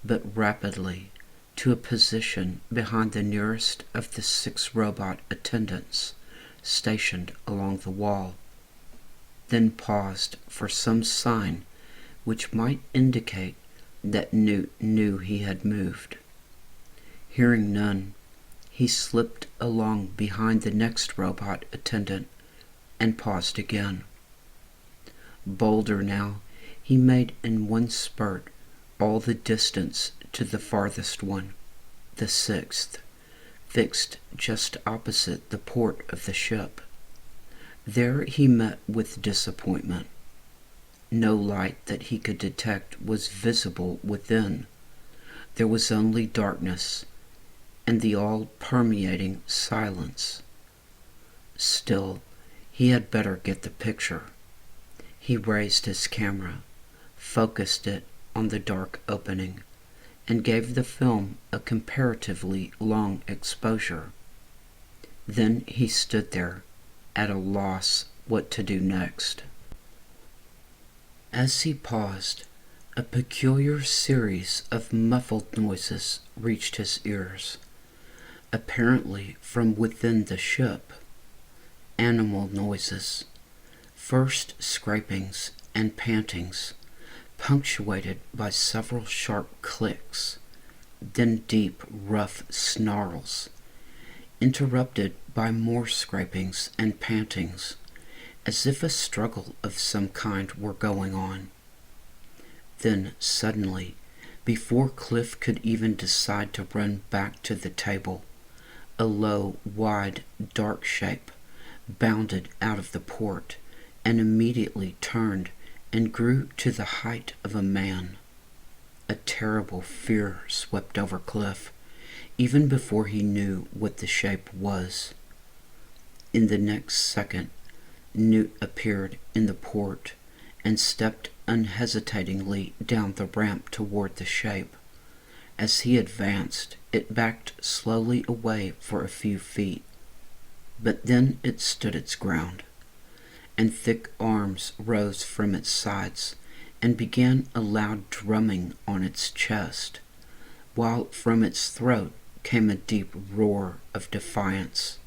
but rapidly to a position behind the nearest of the 6 robot attendants stationed along the wall, then paused for some sign which might indicate that Newt knew he had moved. Hearing none, he slipped along behind the next robot attendant and paused again. Bolder now, he made in one spurt all the distance to the farthest one, the sixth, fixed just opposite the port of the ship. There he met with disappointment. No light that he could detect was visible within. There was only darkness and the all-permeating silence. Still, he had better get the picture. He raised his camera, focused it on the dark opening, and gave the film a comparatively long exposure. Then he stood there, at a loss what to do next. As he paused, a peculiar series of muffled noises reached his ears, apparently from within the ship. Animal noises, first scrapings and pantings, punctuated by several sharp clicks, then deep, rough snarls, interrupted by more scrapings and pantings, as if a struggle of some kind were going on. Then, suddenly, before Cliff could even decide to run back to the table, a low, wide, dark shape bounded out of the port and immediately turned and grew to the height of a man. A terrible fear swept over Cliff, even before he knew what the shape was. In the next second, Newt appeared in the port and stepped unhesitatingly down the ramp toward the shape. As he advanced, it backed slowly away for a few feet, but then it stood its ground, and thick arms rose from its sides and began a loud drumming on its chest, while from its throat came a deep roar of defiance.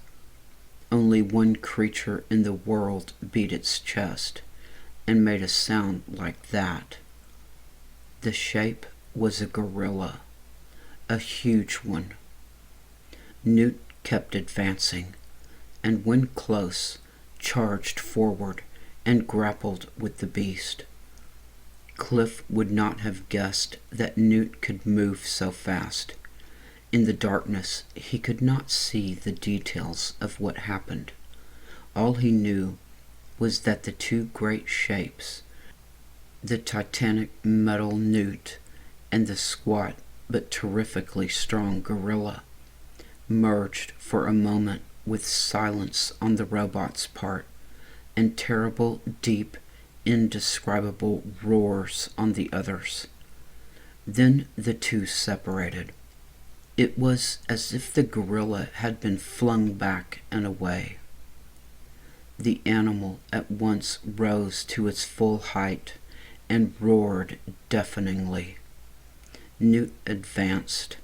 Only one creature in the world beat its chest and made a sound like that. The shape was a gorilla, a huge one. Newt kept advancing, and when close, charged forward and grappled with the beast. Cliff would not have guessed that Newt could move so fast. In the darkness, he could not see the details of what happened. All he knew was that the two great shapes, the titanic metal Newt and the squat but terrifically strong gorilla, merged for a moment with silence on the robot's part and terrible, deep, indescribable roars on the others. Then the two separated. It was as if the gorilla had been flung back and away. The animal at once rose to its full height and roared deafeningly. Newt advanced.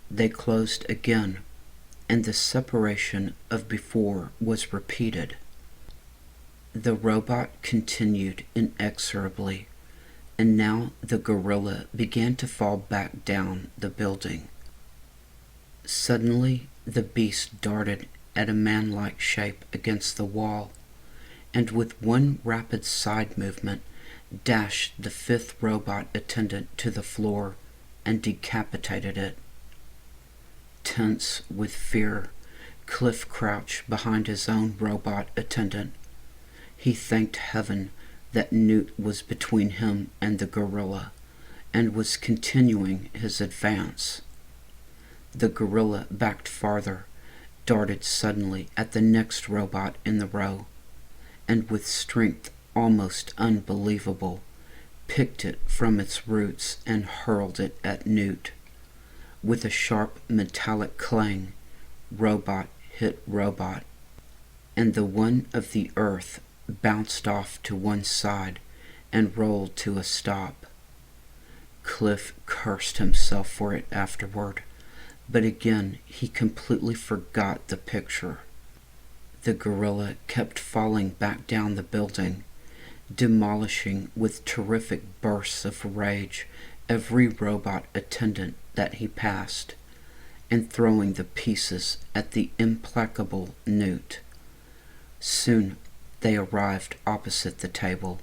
They closed again, and the separation of before was repeated. The robot continued inexorably, and now the gorilla began to fall back down the building. Suddenly, the beast darted at a man-like shape against the wall, and with one rapid side movement, dashed the fifth robot attendant to the floor and decapitated it. Tense with fear, Cliff crouched behind his own robot attendant. He thanked heaven that Newt was between him and the gorilla, and was continuing his advance. The gorilla backed farther, darted suddenly at the next robot in the row, and with strength almost unbelievable, picked it from its roots and hurled it at Newt. With a sharp metallic clang, robot hit robot, and the one of the earth bounced off to one side and rolled to a stop. Cliff cursed himself for it afterward, but again he completely forgot the picture. The gorilla kept falling back down the building, demolishing with terrific bursts of rage every robot attendant that he passed, and throwing the pieces at the implacable Newt. Soon they arrived opposite the table,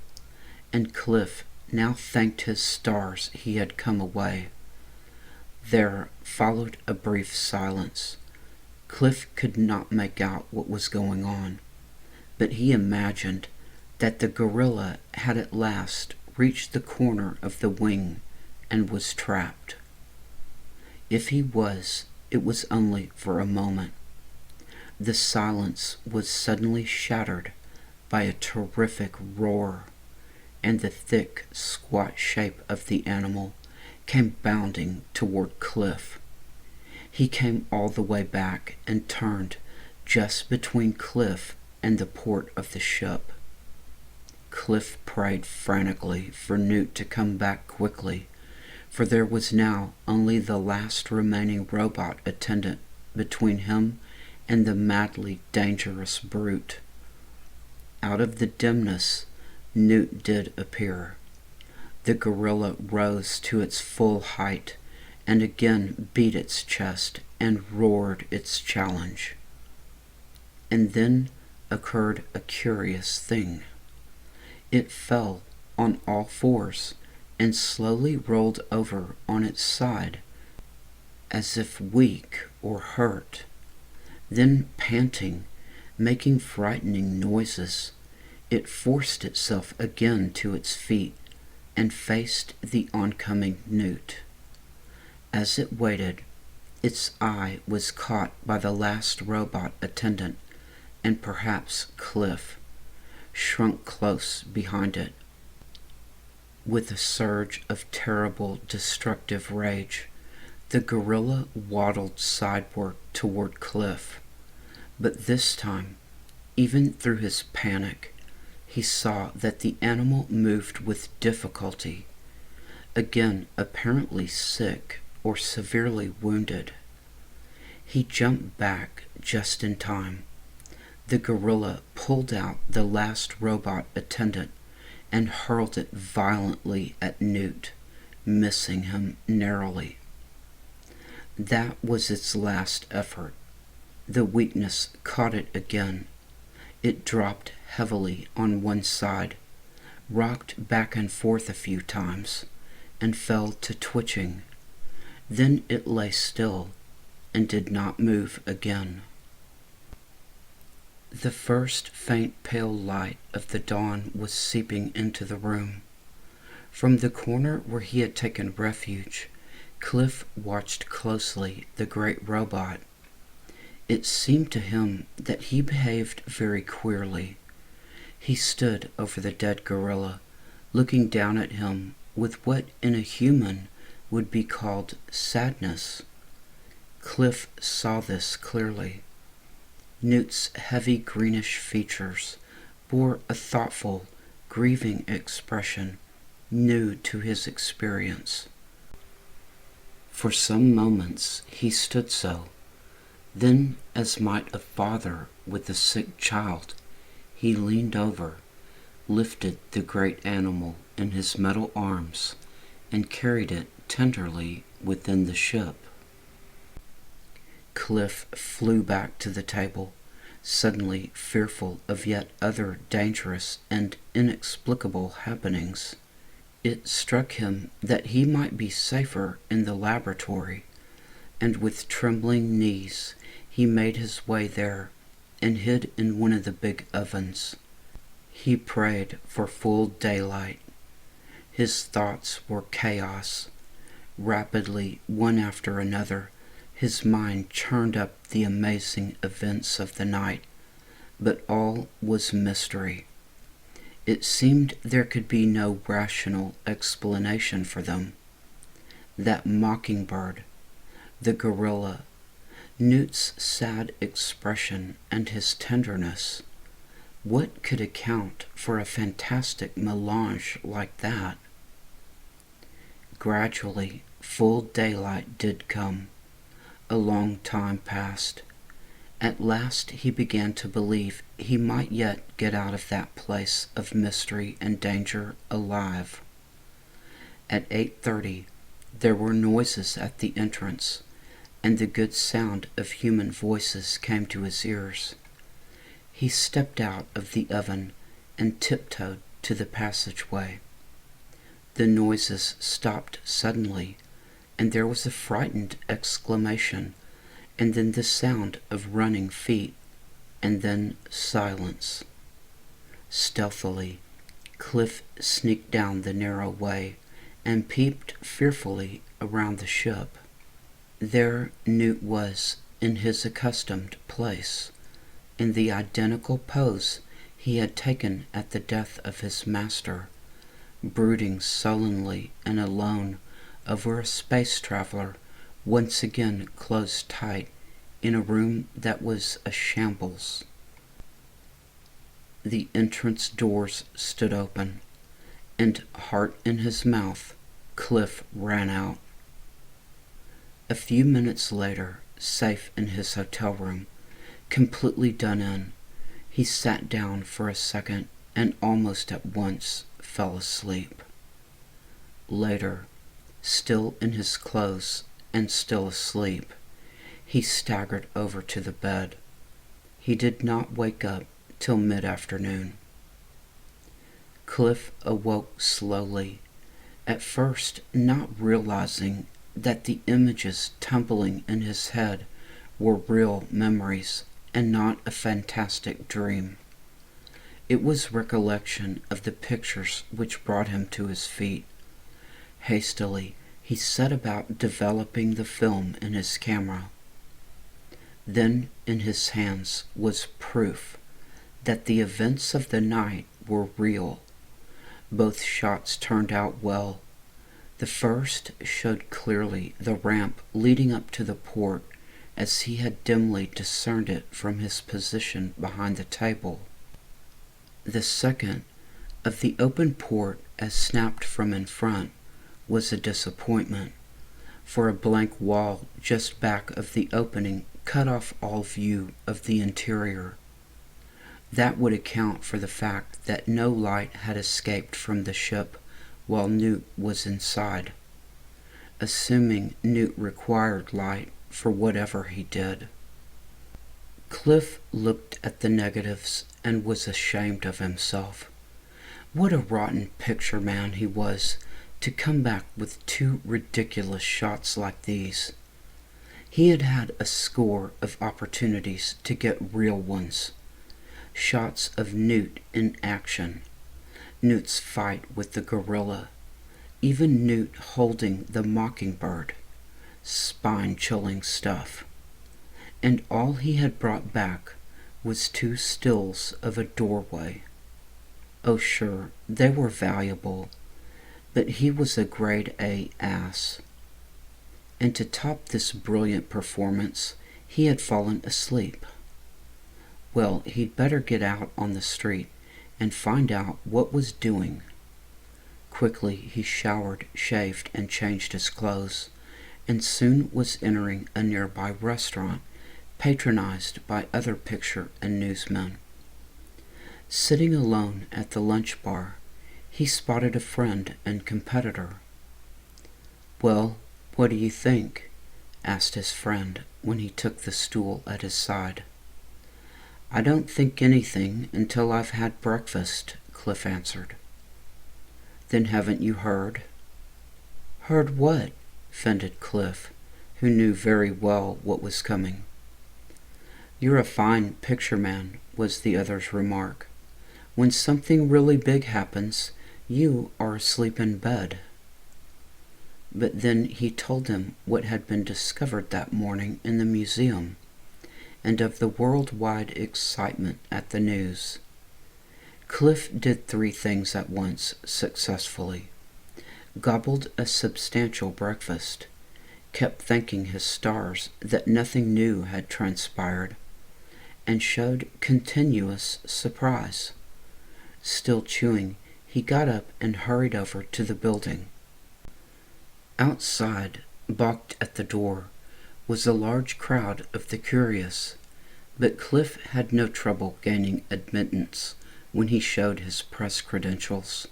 and Cliff now thanked his stars he had come away. There followed a brief silence. Cliff could not make out what was going on, but he imagined that the gorilla had at last reached the corner of the wing and was trapped. If he was, it was only for a moment. The silence was suddenly shattered by a terrific roar, and the thick, squat shape of the animal came bounding toward Cliff. He came all the way back and turned just between Cliff and the port of the ship. Cliff prayed frantically for Newt to come back quickly, for there was now only the last remaining robot attendant between him and the madly dangerous brute. Out of the dimness, Newt did appear. The gorilla rose to its full height and again beat its chest and roared its challenge. And then occurred a curious thing. It fell on all fours and slowly rolled over on its side, as if weak or hurt. Then, panting, making frightening noises, it forced itself again to its feet and faced the oncoming Newt. As it waited, its eye was caught by the last robot attendant, and perhaps Cliff, shrunk close behind it. With a surge of terrible, destructive rage, the gorilla waddled sideward toward Cliff. But this time, even through his panic, he saw that the animal moved with difficulty, again apparently sick or severely wounded. He jumped back just in time. The gorilla pulled out the last robot attendant and hurled it violently at Newt, missing him narrowly. That was its last effort. The weakness caught it again. It dropped heavily on one side, rocked back and forth a few times, and fell to twitching. Then it lay still and did not move again. The first faint pale light of the dawn was seeping into the room. From the corner where he had taken refuge, Cliff watched closely the great robot. It seemed to him that he behaved very queerly. He stood over the dead gorilla, looking down at him with what in a human would be called sadness. Cliff saw this clearly. Newt's heavy greenish features bore a thoughtful, grieving expression new to his experience. For some moments he stood so. Then, as might a father with a sick child, he leaned over, lifted the great animal in his metal arms, and carried it tenderly within the ship. Cliff flew back to the table, suddenly fearful of yet other dangerous and inexplicable happenings. It struck him that he might be safer in the laboratory, and with trembling knees he made his way there and hid in one of the big ovens. He prayed for full daylight. His thoughts were chaos. Rapidly, one after another, his mind churned up the amazing events of the night, but all was mystery. It seemed there could be no rational explanation for them. That mockingbird, the gorilla, Newt's sad expression and his tenderness. What could account for a fantastic melange like that? Gradually, full daylight did come. A long time passed. At last he began to believe he might yet get out of that place of mystery and danger alive. At 8:30 there were noises at the entrance, and the good sound of human voices came to his ears. He stepped out of the oven and tiptoed to the passageway. The noises stopped suddenly, and there was a frightened exclamation, and then the sound of running feet, and then silence. Stealthily, Cliff sneaked down the narrow way and peeped fearfully around the ship. There Newt was, in his accustomed place, in the identical pose he had taken at the death of his master, brooding sullenly and alone over a space traveler once again closed tight in a room that was a shambles. The entrance doors stood open, and, heart in his mouth, Cliff ran out. A few minutes later, safe in his hotel room, completely done in, he sat down for a second and almost at once fell asleep. Later, still in his clothes and still asleep, he staggered over to the bed. He did not wake up till mid-afternoon. Cliff awoke slowly, at first not realizing that the images tumbling in his head were real memories and not a fantastic dream. It was recollection of the pictures which brought him to his feet. Hastily, he set about developing the film in his camera. Then in his hands was proof that the events of the night were real. Both shots turned out well. The first showed clearly the ramp leading up to the port as he had dimly discerned it from his position behind the table. The second, of the open port as snapped from in front, was a disappointment, for a blank wall just back of the opening cut off all view of the interior. That would account for the fact that no light had escaped from the ship while Newt was inside, assuming Newt required light for whatever he did. Cliff looked at the negatives and was ashamed of himself. What a rotten picture man he was to come back with two ridiculous shots like these. He had had a score of opportunities to get real ones. Shots of Newt in action, Newt's fight with the gorilla, even Newt holding the mockingbird. Spine-chilling stuff. And all he had brought back was two stills of a doorway. Oh sure, they were valuable, but he was a grade A ass. And to top this brilliant performance, he had fallen asleep. Well, he'd better get out on the street and find out what was doing. Quickly he showered, shaved, and changed his clothes, and soon was entering a nearby restaurant patronized by other picture and newsmen. Sitting alone at the lunch bar, he spotted a friend and competitor. "Well, what do you think?" asked his friend when he took the stool at his side. "I don't think anything until I've had breakfast," Cliff answered. "Then haven't you heard?" "Heard what?" fended Cliff, who knew very well what was coming. "You're a fine picture man," was the other's remark. "When something really big happens, you are asleep in bed." But then he told him what had been discovered that morning in the museum, and of the worldwide excitement at the news. Cliff did 3 things at once successfully: gobbled a substantial breakfast, kept thanking his stars that nothing new had transpired, and showed continuous surprise. Still chewing, he got up and hurried over to the building. Outside, balked at the door, was a large crowd of the curious, but Cliff had no trouble gaining admittance when he showed his press credentials.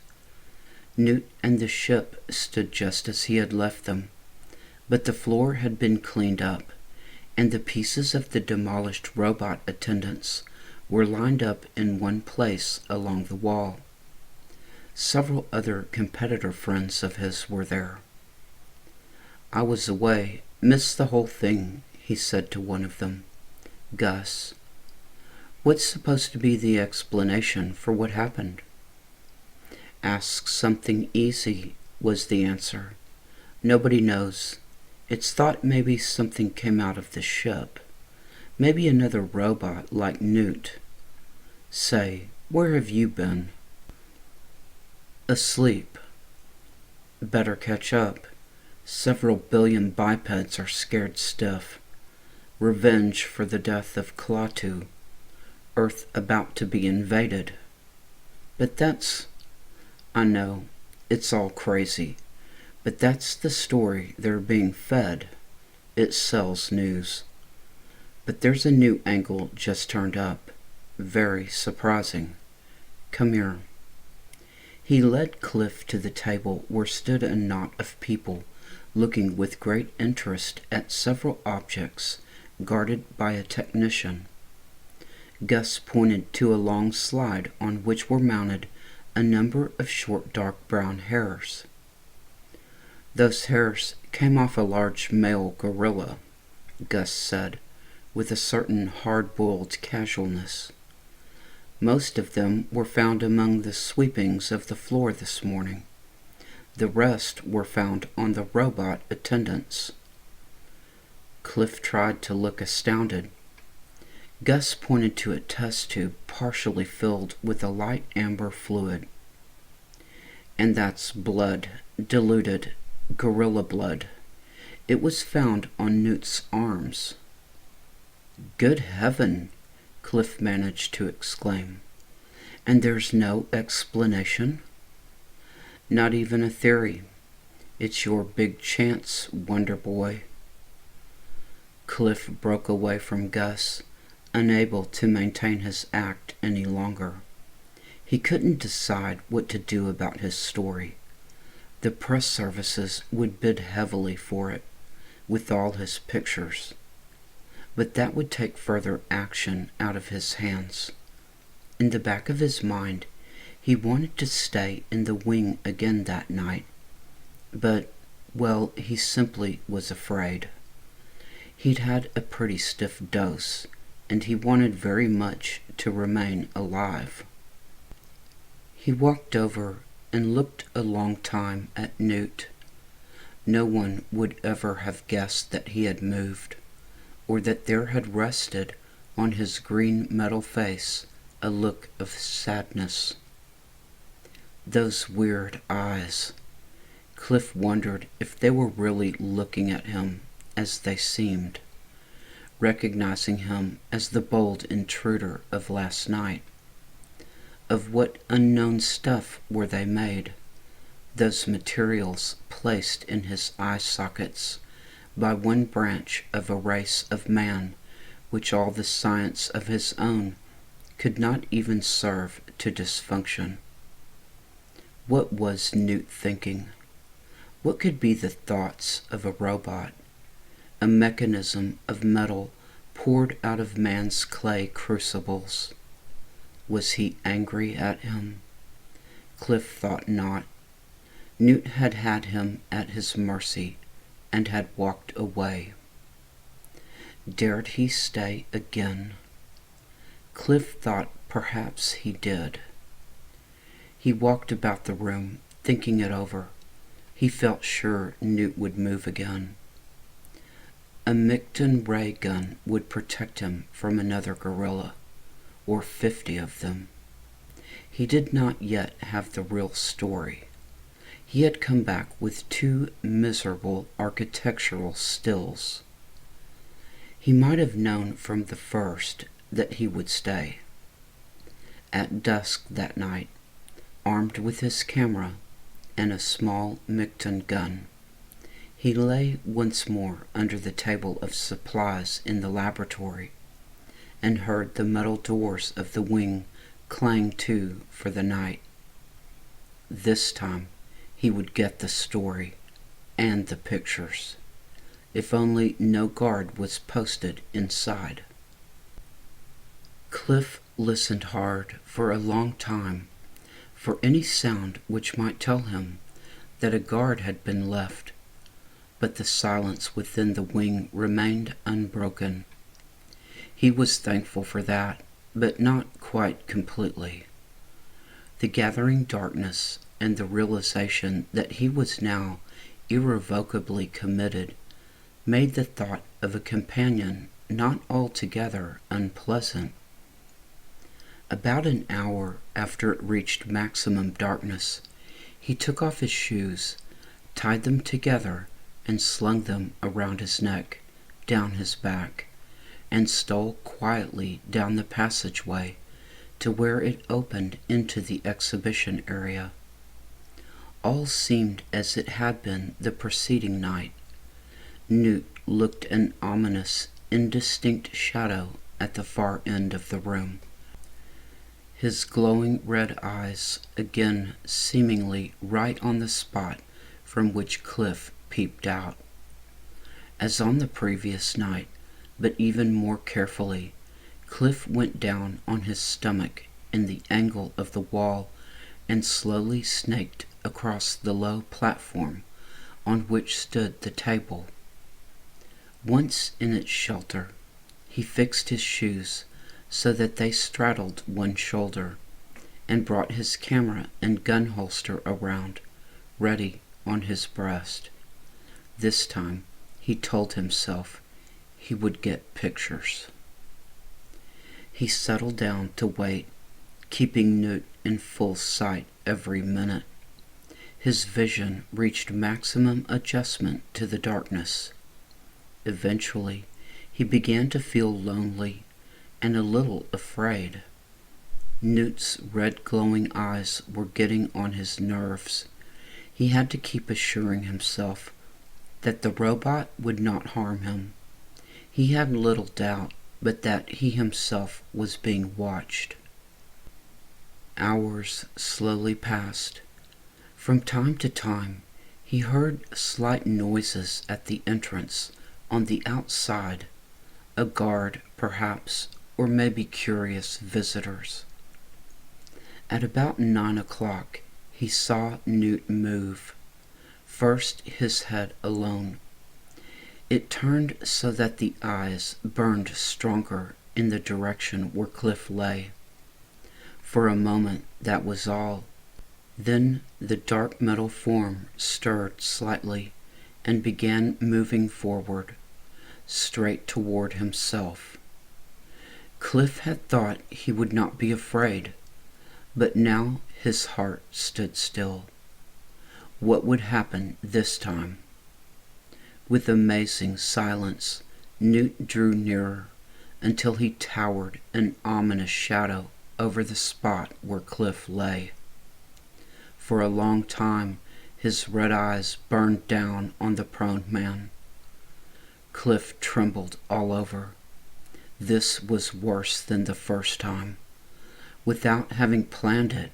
Newt and the ship stood just as he had left them, but the floor had been cleaned up, and the pieces of the demolished robot attendants were lined up in one place along the wall. Several other competitor friends of his were there. "I was away, missed the whole thing," he said to one of them. "Gus, what's supposed to be the explanation for what happened?" "Ask something easy," was the answer. "Nobody knows. It's thought maybe something came out of the ship. Maybe another robot like Newt. Say, where have you been?" "Asleep." "Better catch up. Several billion bipeds are scared stiff. Revenge for the death of Klaatu. Earth about to be invaded." "But that's—" "I know, it's all crazy. But that's the story they're being fed. It sells news. But there's a new angle just turned up. Very surprising. Come here." He led Cliff to the table where stood a knot of people, looking with great interest at several objects guarded by a technician. Gus pointed to a long slide on which were mounted a number of short dark brown hairs. "Those hairs came off a large male gorilla," Gus said, with a certain hard-boiled casualness. "Most of them were found among the sweepings of the floor this morning. The rest were found on the robot attendants." Cliff tried to look astounded. Gus pointed to a test tube partially filled with a light amber fluid. "And that's blood, diluted, gorilla blood. It was found on Newt's arms." "Good heaven!" Cliff managed to exclaim. "And there's no explanation?" "Not even a theory. It's your big chance, Wonder Boy." Cliff broke away from Gus, unable to maintain his act any longer. He couldn't decide what to do about his story. The press services would bid heavily for it, with all his pictures. But that would take further action out of his hands. In the back of his mind, he wanted to stay in the wing again that night. But, well, he simply was afraid. He'd had a pretty stiff dose, and he wanted very much to remain alive. He walked over and looked a long time at Newt. No one would ever have guessed that he had moved, or that there had rested on his green metal face a look of sadness. Those weird eyes. Cliff wondered if they were really looking at him as they seemed, recognizing him as the bold intruder of last night. Of what unknown stuff were they made, those materials placed in his eye sockets by one branch of a race of man which all the science of his own could not even serve to dysfunction? What was Newt thinking? What could be the thoughts of a robot, a mechanism of metal poured out of man's clay crucibles? Was he angry at him? Cliff thought not. Newt had had him at his mercy and had walked away. Dared he stay again? Cliff thought perhaps he did. He walked about the room, thinking it over. He felt sure Newt would move again. A Micton ray gun would protect him from another gorilla, or 50 of them. He did not yet have the real story. He had come back with 2 miserable architectural stills. He might have known from the first that he would stay. At dusk that night, armed with his camera and a small Micton gun, he lay once more under the table of supplies in the laboratory and heard the metal doors of the wing clang to for the night. This time he would get the story and the pictures, if only no guard was posted inside. Cliff listened hard for a long time for any sound which might tell him that a guard had been left, but the silence within the wing remained unbroken. He was thankful for that, but not quite completely. The gathering darkness and the realization that he was now irrevocably committed made the thought of a companion not altogether unpleasant. About an hour after it reached maximum darkness, he took off his shoes, tied them together, and slung them around his neck, down his back, and stole quietly down the passageway to where it opened into the exhibition area. All seemed as it had been the preceding night. Newt looked an ominous, indistinct shadow at the far end of the room, his glowing red eyes again seemingly right on the spot from which Cliff peeped out. As on the previous night, but even more carefully, Cliff went down on his stomach in the angle of the wall and slowly snaked across the low platform on which stood the table. Once in its shelter, he fixed his shoes so that they straddled one shoulder, and brought his camera and gun holster around, ready on his breast. This time, he told himself, he would get pictures. He settled down to wait, keeping Newt in full sight every minute. His vision reached maximum adjustment to the darkness. Eventually, he began to feel lonely and a little afraid. Newt's red glowing eyes were getting on his nerves. He had to keep assuring himself that the robot would not harm him. He had little doubt but that he himself was being watched. Hours slowly passed. From time to time, he heard slight noises at the entrance on the outside, a guard perhaps, or maybe curious visitors. At about 9 o'clock, he saw Newt move. First his head alone. It turned so that the eyes burned stronger in the direction where Cliff lay. For a moment that was all. Then the dark metal form stirred slightly and began moving forward, straight toward himself. Cliff had thought he would not be afraid, but now his heart stood still. What would happen this time? With amazing silence, Newt drew nearer until he towered an ominous shadow over the spot where Cliff lay. For a long time, his red eyes burned down on the prone man. Cliff trembled all over. This was worse than the first time. Without having planned it,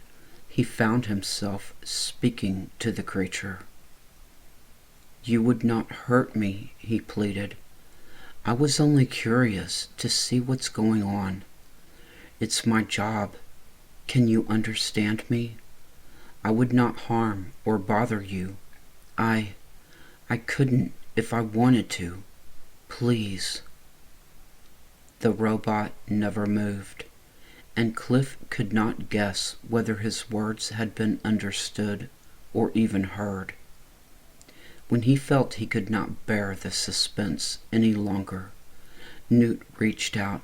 he found himself speaking to the creature. "You would not hurt me," he pleaded. "I was only curious to see what's going on. It's my job. Can you understand me? I would not harm or bother you. I couldn't if I wanted to. Please." The robot never moved, and Cliff could not guess whether his words had been understood or even heard. When he felt he could not bear the suspense any longer, Newt reached out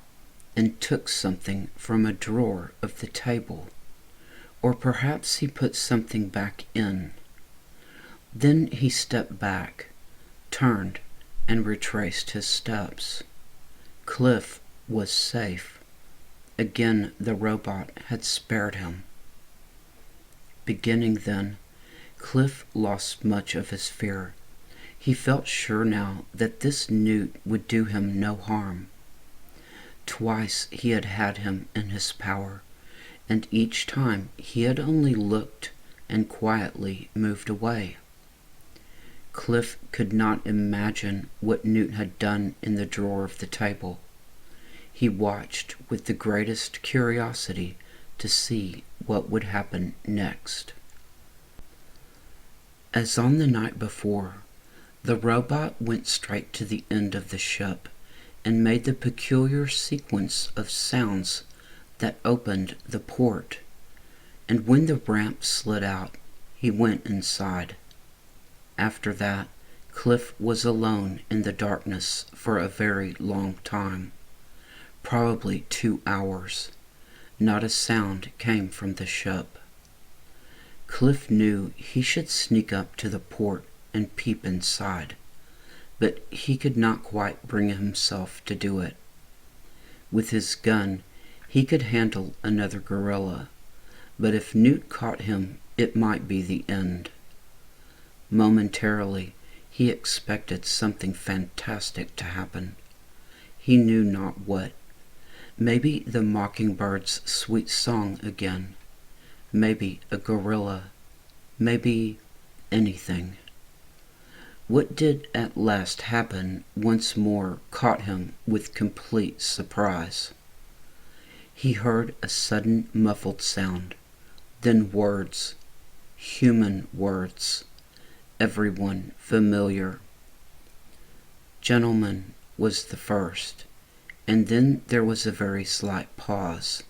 and took something from a drawer of the table. Or perhaps he put something back in. Then he stepped back, turned, and retraced his steps. Cliff was safe. Again the robot had spared him. Beginning then, Cliff lost much of his fear. He felt sure now that this Newt would do him no harm. Twice he had had him in his power, and each time he had only looked and quietly moved away. Cliff could not imagine what Newt had done in the drawer of the table. He watched with the greatest curiosity to see what would happen next. As on the night before, The robot went straight to the end of the ship and made the peculiar sequence of sounds that opened the port, and when the ramp slid out, he went inside. After that, Cliff was alone in the darkness for a very long time, probably 2 hours. Not a sound came from the ship. Cliff knew he should sneak up to the port and peep inside, but he could not quite bring himself to do it. With his gun, he could handle another gorilla, but if Newt caught him, it might be the end. Momentarily, he expected something fantastic to happen. He knew not what. Maybe the mockingbird's sweet song again. Maybe a gorilla. Maybe anything. What did at last happen once more caught him with complete surprise. He heard a sudden muffled sound, then words, human words, everyone familiar. "Gentlemen," was the first, and then there was a very slight pause.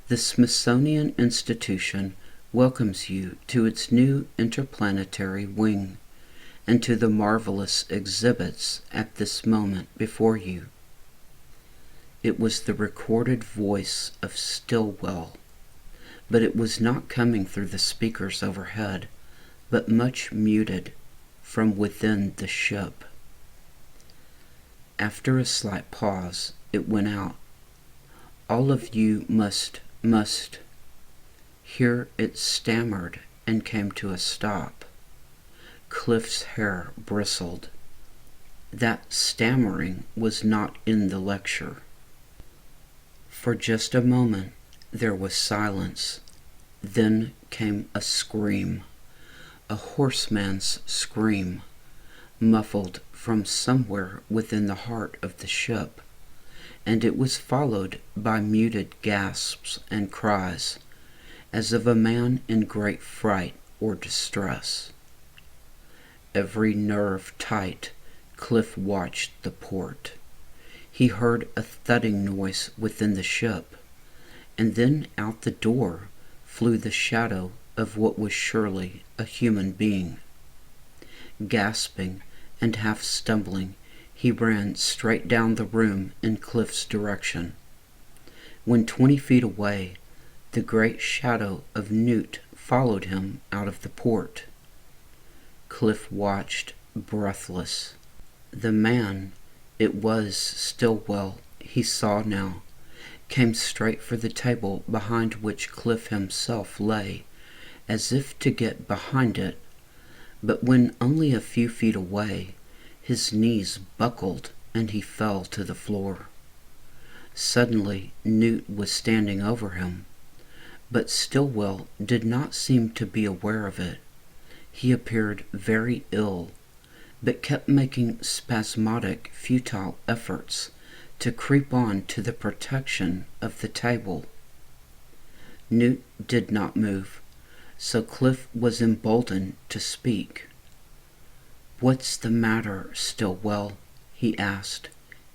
"The Smithsonian Institution welcomes you to its new interplanetary wing, and to the marvelous exhibits at this moment before you." It was the recorded voice of Stillwell, but it was not coming through the speakers overhead, but much muted from within the ship. After a slight pause, it went out. "All of you must. Here it stammered and came to a stop. Cliff's hair bristled. That stammering was not in the lecture. For just a moment there was silence. Then came a scream, a horseman's scream, muffled from somewhere within the heart of the ship, and it was followed by muted gasps and cries, as of a man in great fright or distress. Every nerve tight, Cliff watched the port. He heard a thudding noise within the ship, and then out the door flew the shadow of what was surely a human being. Gasping and half stumbling, he ran straight down the room in Cliff's direction. When 20 feet away, the great shadow of Newt followed him out of the port. Cliff watched, breathless. The man, it was Stillwell, he saw now, came straight for the table behind which Cliff himself lay, as if to get behind it, but when only a few feet away, his knees buckled and he fell to the floor. Suddenly Newt was standing over him, but Stillwell did not seem to be aware of it. He appeared very ill, but kept making spasmodic, futile efforts to creep on to the protection of the table. Newt did not move, so Cliff was emboldened to speak. "What's the matter, Stillwell?" he asked.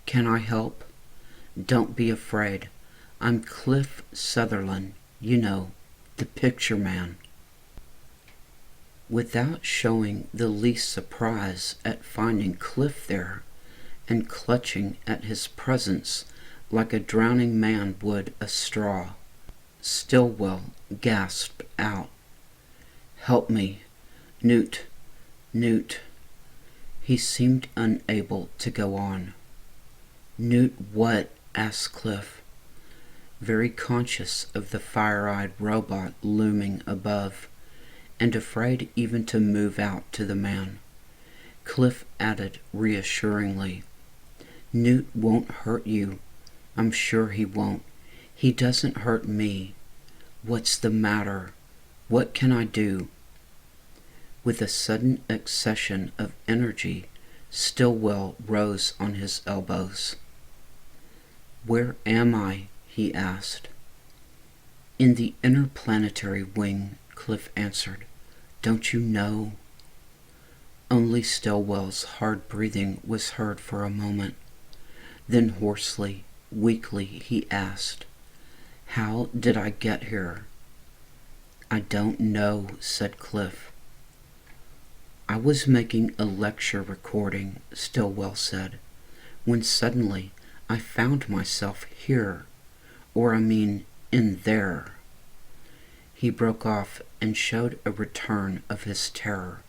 "Can I help? Don't be afraid. I'm Cliff Sutherland, you know, the picture man." Without showing the least surprise at finding Cliff there, and clutching at his presence like a drowning man would a straw, Stillwell gasped out, "Help me, Newt. He seemed unable to go on. "Newt what?" asked Cliff, very conscious of the fire-eyed robot looming above, and afraid even to move out to the man. Cliff added reassuringly, "Newt won't hurt you. I'm sure he won't. He doesn't hurt me. What's the matter? What can I do?" With a sudden accession of energy, Stillwell rose on his elbows. "Where am I?" he asked. "In the interplanetary wing," Cliff answered. "Don't you know?" Only Stillwell's hard breathing was heard for a moment. Then hoarsely, weakly, he asked, "How did I get here?" "I don't know," said Cliff. "I was making a lecture recording," Stillwell said, "when suddenly I found myself here, or I mean in there." He broke off and showed a return of his terror.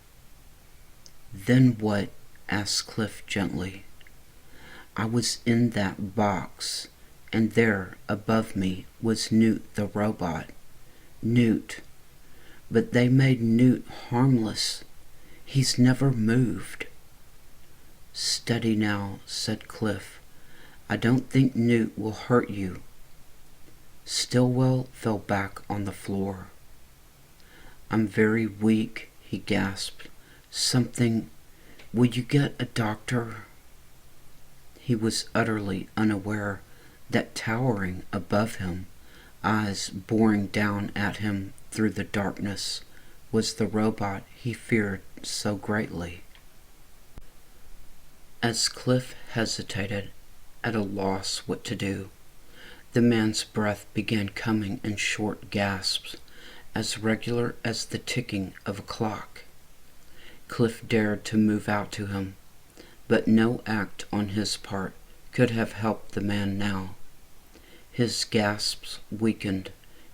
"Then what?" asked Cliff gently. "I was in that box, and there above me was Newt the robot. Newt. But they made Newt harmless. He's never moved." "Steady now," said Cliff. "I don't think Newt will hurt you." Stillwell fell back on the floor. "I'm very weak," he gasped. "Something. Will you get a doctor?" He was utterly unaware that towering above him, eyes boring down at him through the darkness, was the robot he feared so greatly. As Cliff hesitated, at a loss what to do, the man's breath began coming in short gasps, as regular as the ticking of a clock. Cliff dared to move out to him, but no act on his part could have helped the man now. His gasps weakened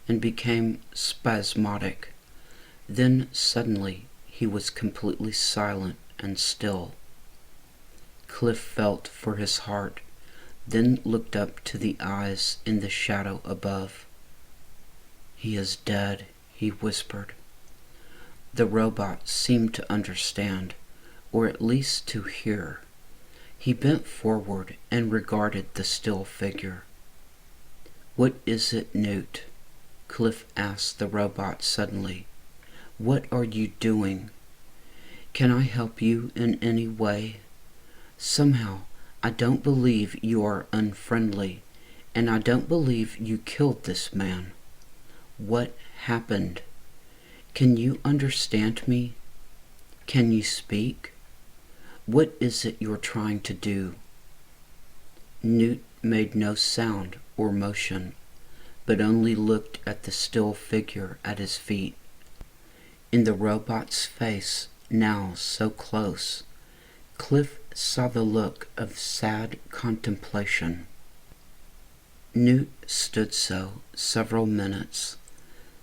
and became spasmodic. Then suddenly he was completely silent and still. Cliff felt for his heart, then looked up to the eyes in the shadow above. "He is dead," he whispered. The robot seemed to understand, or at least to hear. He bent forward and regarded the still figure. "What is it, Newt?" Cliff asked the robot suddenly. "What are you doing? Can I help you in any way? Somehow, I don't believe you are unfriendly, and I don't believe you killed this man. What happened? Can you understand me? Can you speak? What is it you're trying to do?" Newt made no sound or motion, but only looked at the still figure at his feet. In the robot's face, now so close, Cliff saw the look of sad contemplation. Newt stood so several minutes.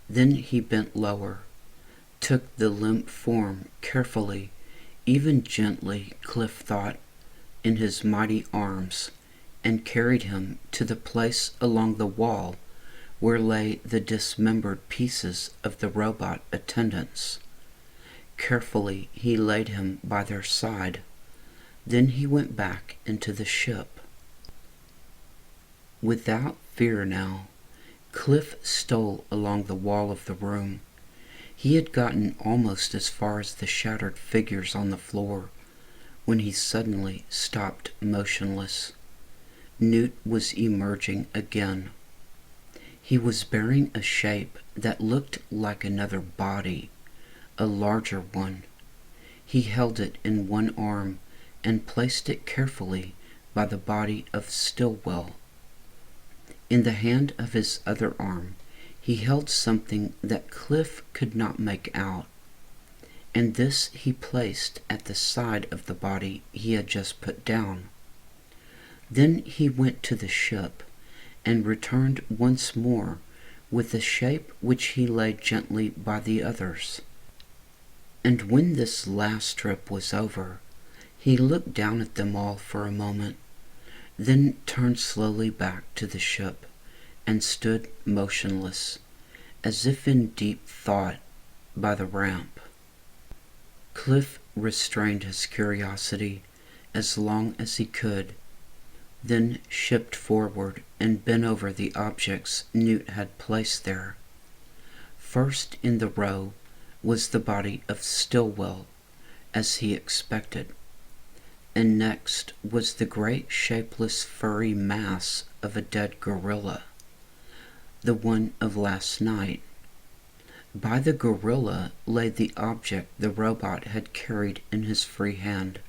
Then he bent lower, took the limp form carefully, even gently, Cliff thought, in his mighty arms, and carried him to the place along the wall where lay the dismembered pieces of the robot attendants. Carefully he laid him by their side. Then he went back into the ship. Without fear now, Cliff stole along the wall of the room. He had gotten almost as far as the shattered figures on the floor when he suddenly stopped motionless. Newt was emerging again. He was bearing a shape that looked like another body, a larger one. He held it in one arm and placed it carefully by the body of Stillwell. In the hand of his other arm he held something that Cliff could not make out, and this he placed at the side of the body he had just put down. Then he went to the ship and returned once more with the shape which he laid gently by the others. And when this last trip was over, he looked down at them all for a moment, then turned slowly back to the ship and stood motionless, as if in deep thought, by the ramp. Cliff restrained his curiosity as long as he could, then shipped forward and bent over the objects Newt had placed there. First in the row was the body of Stillwell, as he expected, and next was the great shapeless furry mass of a dead gorilla, the one of last night. By the gorilla lay the object the robot had carried in his free hand,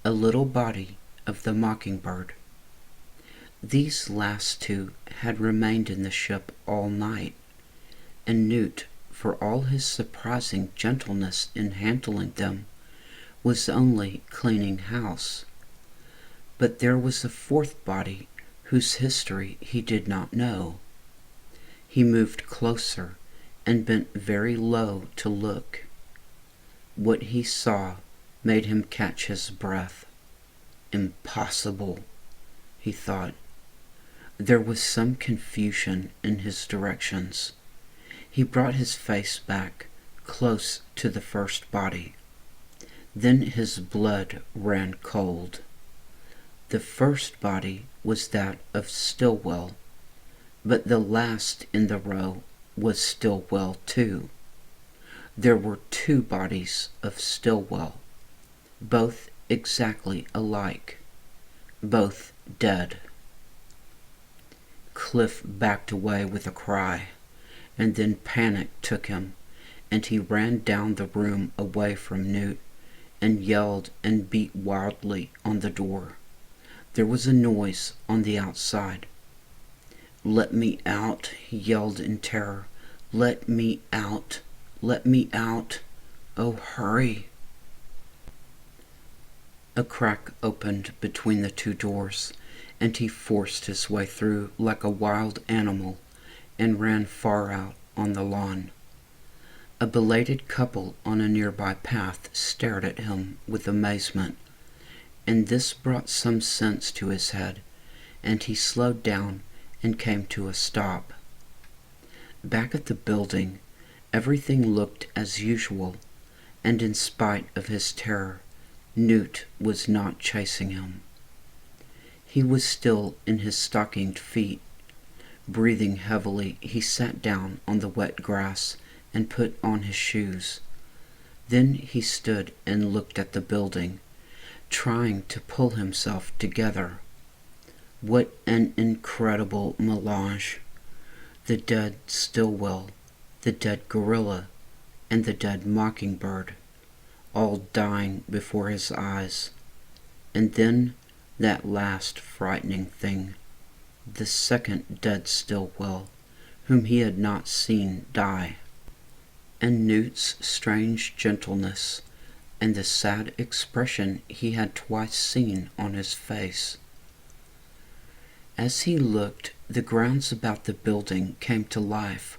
a little body of the mockingbird. These last two had remained in the ship all night, and Newt, for all his surprising gentleness in handling them, was only cleaning house. But there was a fourth body whose history he did not know. He moved closer and bent very low to look. What he saw made him catch his breath. Impossible, he thought. There was some confusion in his directions. He brought his face back, close to the first body. Then his blood ran cold. The first body was that of Stillwell, but the last in the row was Stillwell too. There were two bodies of Stillwell, both exactly alike, both dead. Cliff backed away with a cry, and then panic took him, and he ran down the room away from Newt and yelled and beat wildly on the door. There was a noise on the outside. "Let me out," he yelled in terror. "Let me out! Let me out! Oh, hurry!" A crack opened between the two doors, and he forced his way through like a wild animal and ran far out on the lawn. A belated couple on a nearby path stared at him with amazement, and this brought some sense to his head, and he slowed down and came to a stop. Back at the building, everything looked as usual, and in spite of his terror, Newt was not chasing him. He was still in his stockinged feet. Breathing heavily, he sat down on the wet grass and put on his shoes. Then he stood and looked at the building, trying to pull himself together. What an incredible melange! The dead Stillwell, the dead gorilla, and the dead mockingbird, all dying before his eyes. And then that last frightening thing, the second dead Stillwell, whom he had not seen die. And Newt's strange gentleness, and the sad expression he had twice seen on his face. As he looked, the grounds about the building came to life.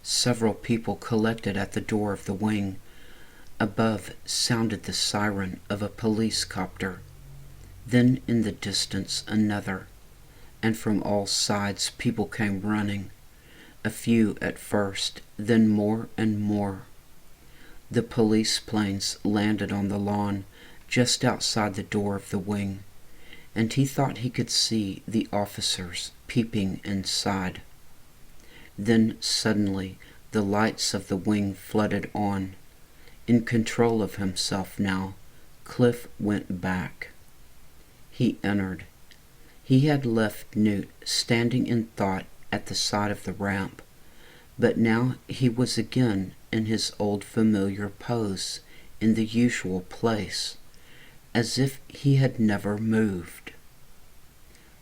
Several people collected at the door of the wing. Above sounded the siren of a police copter. Then in the distance another, and from all sides people came running. A few at first, then more and more. The police planes landed on the lawn just outside the door of the wing, and he thought he could see the officers peeping inside. Then suddenly the lights of the wing flooded on. In control of himself now, Cliff went back. He entered. He had left Newt standing in thought at the side of the ramp, but now he was again in his old familiar pose in the usual place, as if he had never moved.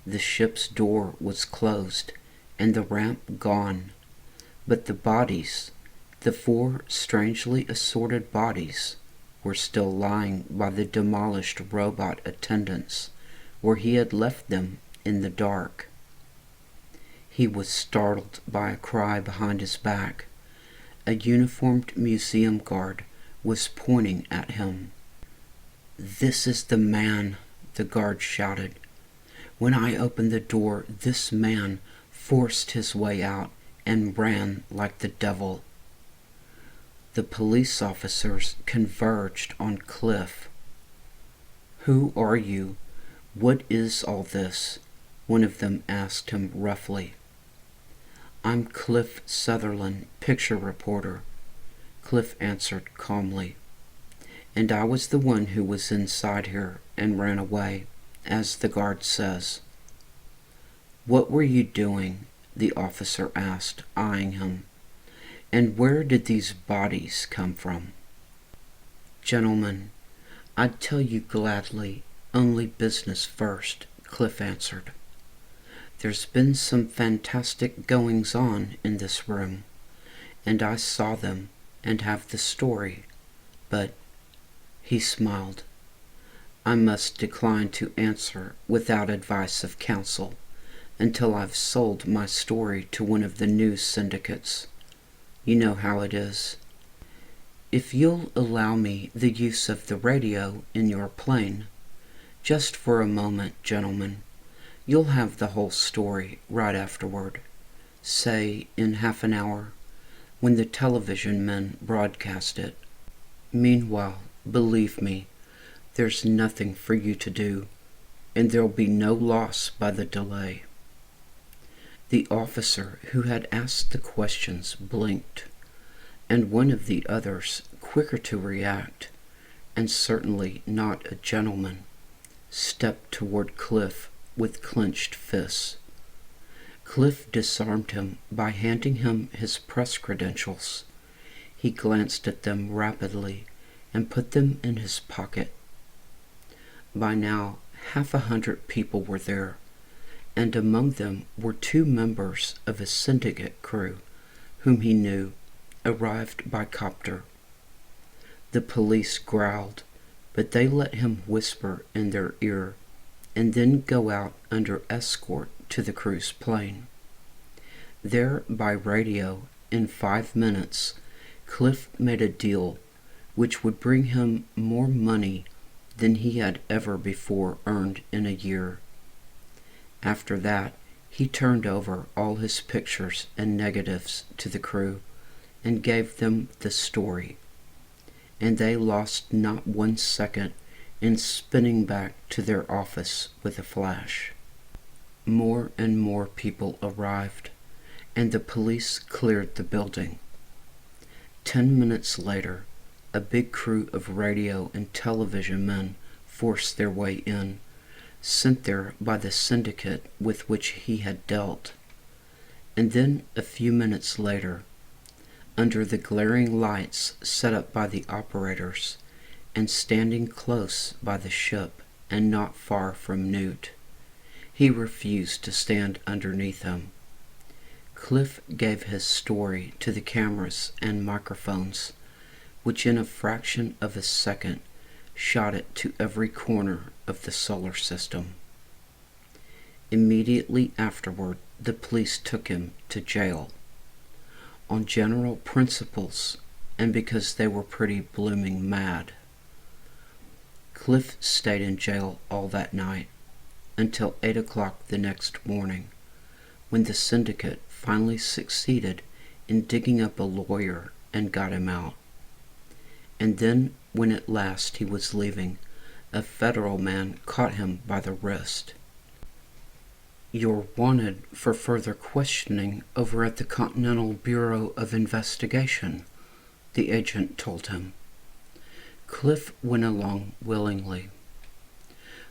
The ship's door was closed and the ramp gone, but the bodies, the four strangely assorted bodies, were still lying by the demolished robot attendants where he had left them in the dark. He was startled by a cry behind his back. A uniformed museum guard was pointing at him. "This is the man," the guard shouted. "When I opened the door, this man forced his way out and ran like the devil." The police officers converged on Cliff. "Who are you? What is all this?" one of them asked him roughly. "I'm Cliff Sutherland, picture reporter," Cliff answered calmly. "And I was the one who was inside here and ran away, as the guard says." "What were you doing?" the officer asked, eyeing him. And where did these bodies come from? Gentlemen, I'd tell you gladly, only business first, Cliff answered. There's been some fantastic goings-on in this room, and I saw them and have the story, but, he smiled, I must decline to answer without advice of counsel until I've sold my story to one of the news syndicates. You know how it is. If you'll allow me the use of the radio in your plane, just for a moment, gentlemen, you'll have the whole story right afterward, say in half an hour, when the television men broadcast it. Meanwhile, believe me, there's nothing for you to do, and there'll be no loss by the delay. The officer who had asked the questions blinked, and one of the others, quicker to react, and certainly not a gentleman, stepped toward Cliff with clenched fists. Cliff disarmed him by handing him his press credentials. He glanced at them rapidly and put them in his pocket. By now, 100 people were there, and among them were 2 members of a syndicate crew whom he knew, arrived by copter. The police growled, but they let him whisper in their ear and then go out under escort to the crew's plane. There, by radio, in 5 minutes, Cliff made a deal which would bring him more money than he had ever before earned in a year. After that, he turned over all his pictures and negatives to the crew and gave them the story, and they lost not 1 second in spinning back to their office with a flash. More and more people arrived, and the police cleared the building. 10 minutes later, a big crew of radio and television men forced their way in, sent there by the syndicate with which he had dealt. And then, a few minutes later, under the glaring lights set up by the operators, and standing close by the ship and not far from Newt, he refused to stand underneath him. Cliff gave his story to the cameras and microphones, which in a fraction of a second shot it to every corner of the solar system. Immediately afterward, the police took him to jail. On general principles, and because they were pretty blooming mad. Cliff stayed in jail all that night, until 8 o'clock the next morning, when the syndicate finally succeeded in digging up a lawyer and got him out. And then, when at last he was leaving, a federal man caught him by the wrist. You're wanted for further questioning over at the Continental Bureau of Investigation, the agent told him. Cliff went along willingly.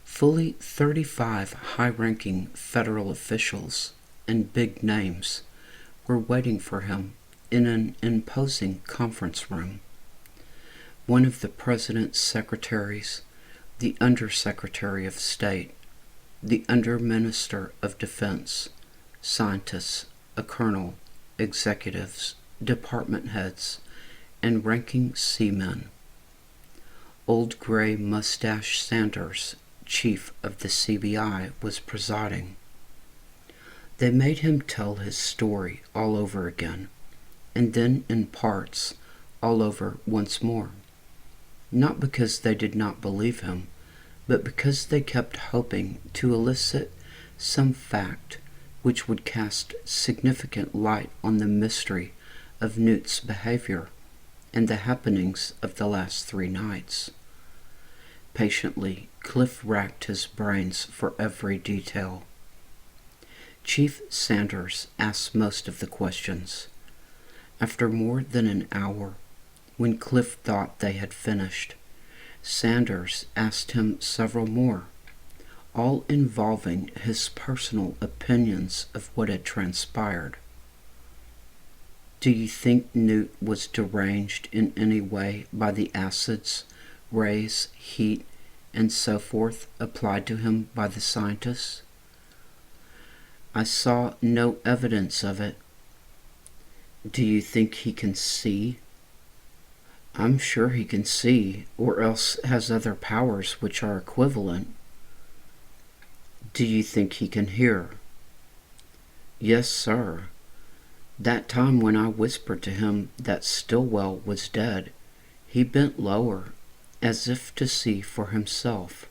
Fully 35 high-ranking federal officials and big names were waiting for him in an imposing conference room. One of the president's secretaries, the Undersecretary of State, the Under-Minister of Defense, scientists, a colonel, executives, department heads, and ranking seamen. Old Gray Mustache Sanders, chief of the CBI, was presiding. They made him tell his story all over again, and then in parts all over once more. Not because they did not believe him, but because they kept hoping to elicit some fact which would cast significant light on the mystery of Newt's behavior and the happenings of the last 3 nights. Patiently, Cliff racked his brains for every detail. Chief Sanders asked most of the questions. After more than an hour, when Cliff thought they had finished, Sanders asked him several more, all involving his personal opinions of what had transpired. Do you think Newt was deranged in any way by the acids, rays, heat, and so forth applied to him by the scientists? I saw no evidence of it. Do you think he can see? I'm sure he can see, or else has other powers which are equivalent. Do you think he can hear? Yes, sir. That time when I whispered to him that Stillwell was dead, he bent lower, as if to see for himself.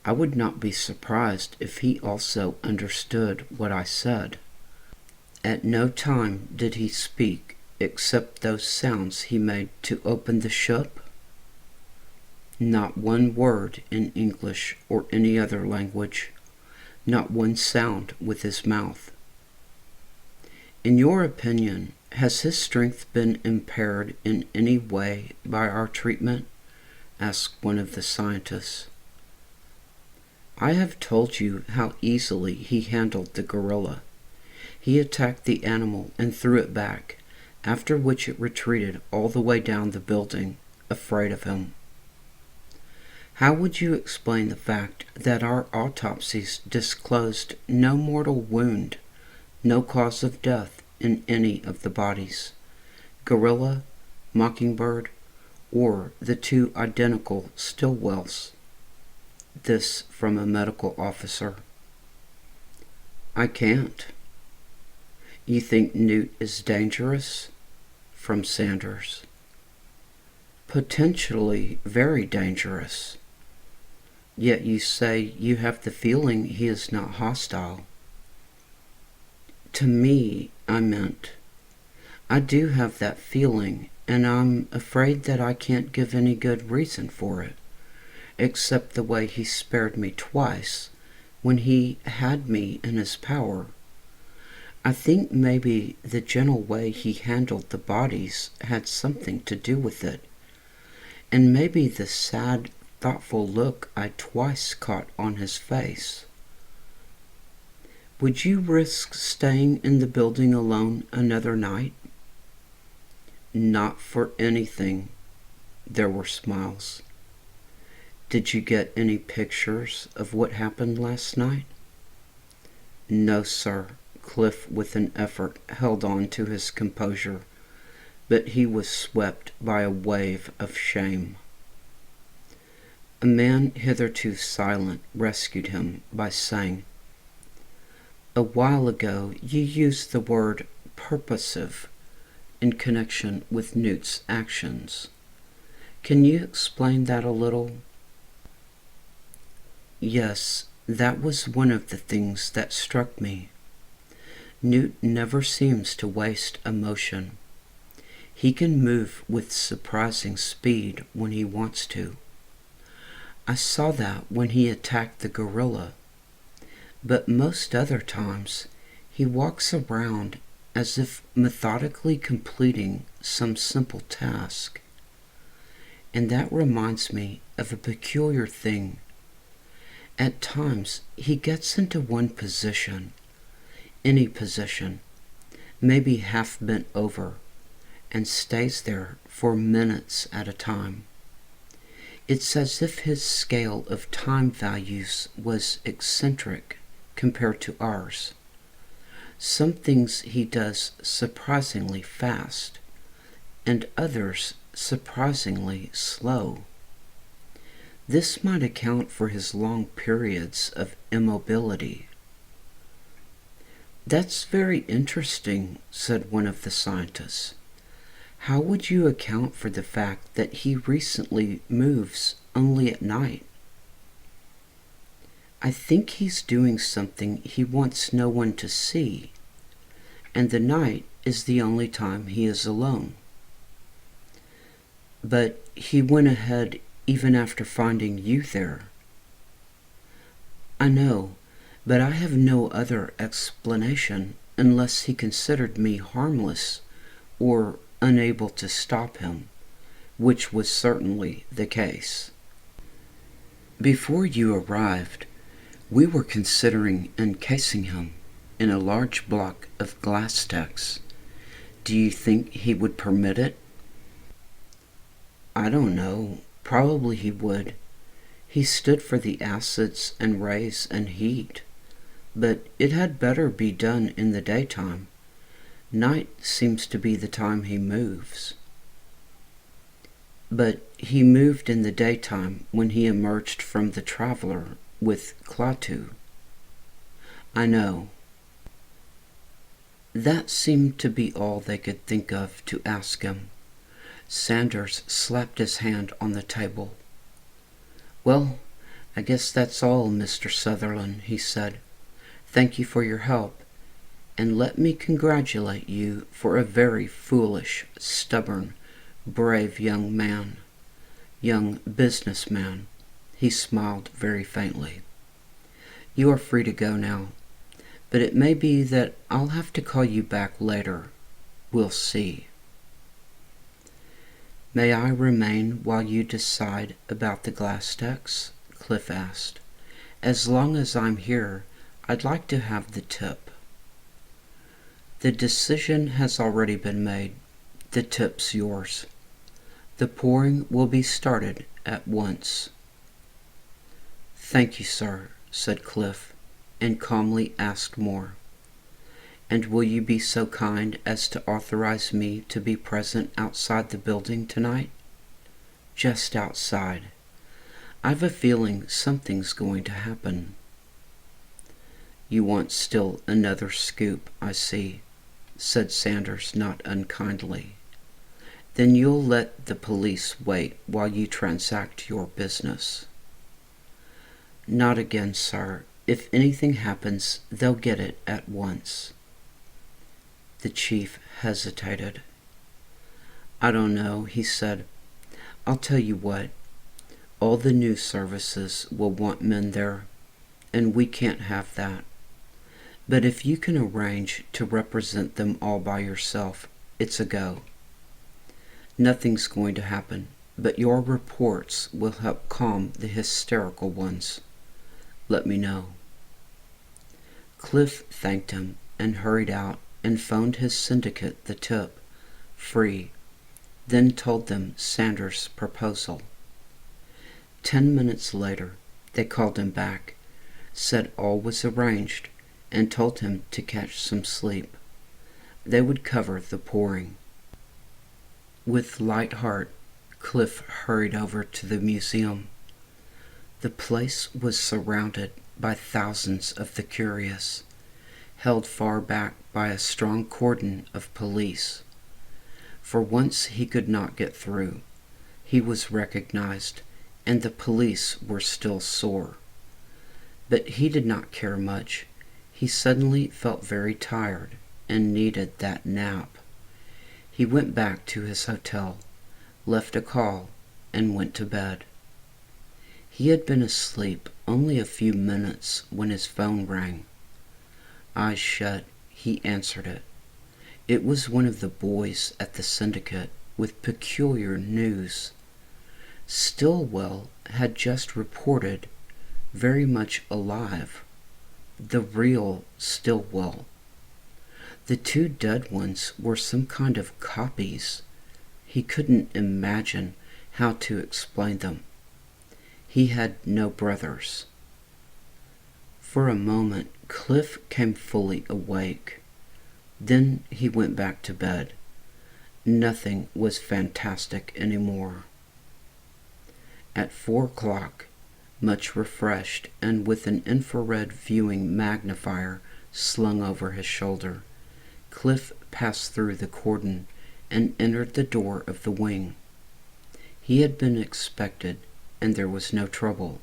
I would not be surprised if he also understood what I said. At no time did he speak except those sounds he made to open the ship. Not one word in English or any other language, not one sound with his mouth. In your opinion, has his strength been impaired in any way by our treatment? Asked one of the scientists. I have told you how easily he handled the gorilla. He attacked the animal and threw it back, after which it retreated all the way down the building, afraid of him. How would you explain the fact that our autopsies disclosed no mortal wound, no cause of death in any of the bodies, gorilla, mockingbird, or the two identical Stillwells? This from a medical officer. I can't. You think Newt is dangerous? From Sanders. Potentially very dangerous. Yet you say you have the feeling he is not hostile. To me, I meant. I do have that feeling, and I'm afraid that I can't give any good reason for it, except the way he spared me twice when he had me in his power. I think maybe the gentle way he handled the bodies had something to do with it, and maybe the sad, thoughtful look I twice caught on his face. Would you risk staying in the building alone another night? Not for anything. There were smiles. Did you get any pictures of what happened last night? No, sir. Cliff, with an effort, held on to his composure, but he was swept by a wave of shame. A man hitherto silent rescued him by saying, "A while ago you used the word purposive in connection with Newt's actions. Can you explain that a little?" Yes, that was one of the things that struck me. Newt never seems to waste emotion. He can move with surprising speed when he wants to. I saw that when he attacked the gorilla, but most other times he walks around as if methodically completing some simple task. And that reminds me of a peculiar thing. At times he gets into one position, any position, maybe half bent over, and stays there for minutes at a time. It's as if his scale of time values was eccentric compared to ours. Some things he does surprisingly fast, and others surprisingly slow. This might account for his long periods of immobility. That's very interesting, said one of the scientists. How would you account for the fact that he recently moves only at night? I think he's doing something he wants no one to see, and the night is the only time he is alone. But he went ahead even after finding you there. I know, but I have no other explanation unless he considered me harmless or unable to stop him, which was certainly the case. Before you arrived, we were considering encasing him in a large block of glass decks. Do you think he would permit it? I don't know. Probably he would. He stood for the acids and rays and heat. But it had better be done in the daytime. Night seems to be the time he moves. But he moved in the daytime when he emerged from the traveler with Klaatu. I know. That seemed to be all they could think of to ask him. Sanders slapped his hand on the table. Well, I guess that's all, Mr. Sutherland, he said. Thank you for your help, and let me congratulate you for a very foolish, stubborn, brave young businessman. He smiled very faintly. You are free to go now, but it may be that I'll have to call you back later. We'll see. May I remain while you decide about the glass decks? Cliff asked. As long as I'm here, I'd like to have the tip. The decision has already been made. The tip's yours. The pouring will be started at once. Thank you, sir, said Cliff, and calmly asked more. And will you be so kind as to authorize me to be present outside the building tonight? Just outside. I've a feeling something's going to happen. You want still another scoop, I see, said Sanders not unkindly. Then you'll let the police wait while you transact your business. Not again, sir. If anything happens, they'll get it at once. The chief hesitated. I don't know, he said. I'll tell you what. All the news services will want men there, and we can't have that. But if you can arrange to represent them all by yourself, it's a go. Nothing's going to happen, but your reports will help calm the hysterical ones. Let me know. Cliff thanked him and hurried out and phoned his syndicate the tip, free, then told them Sanders' proposal. 10 minutes later, they called him back, said all was arranged, and told him to catch some sleep. They would cover the pouring. With light heart, Cliff hurried over to the museum. The place was surrounded by thousands of the curious, held far back by a strong cordon of police. For once he could not get through. He was recognized, and the police were still sore. But he did not care much. He suddenly felt very tired and needed that nap. He went back to his hotel, left a call, and went to bed. He had been asleep only a few minutes when his phone rang. Eyes shut, he answered it. It was one of the boys at the syndicate with peculiar news. Stillwell had just reported very much alive. The real Stillwell. The two dead ones were some kind of copies. He couldn't imagine how to explain them. He had no brothers. For a moment, Cliff came fully awake. Then he went back to bed. Nothing was fantastic anymore. At 4 o'clock, much refreshed and with an infrared viewing magnifier slung over his shoulder, Cliff passed through the cordon and entered the door of the wing. He had been expected, and there was no trouble.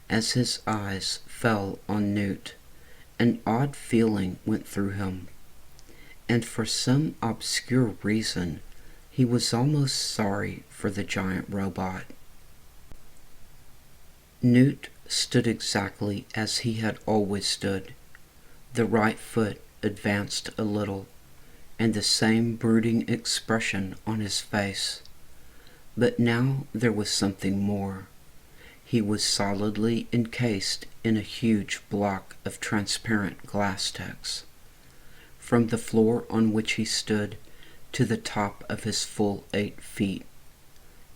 As his eyes fell on Newt, an odd feeling went through him, and for some obscure reason, he was almost sorry for the giant robot. Newt stood exactly as he had always stood, the right foot advanced a little, and the same brooding expression on his face. But now there was something more. He was solidly encased in a huge block of transparent glass text. from the floor on which he stood to the top of his full 8 feet,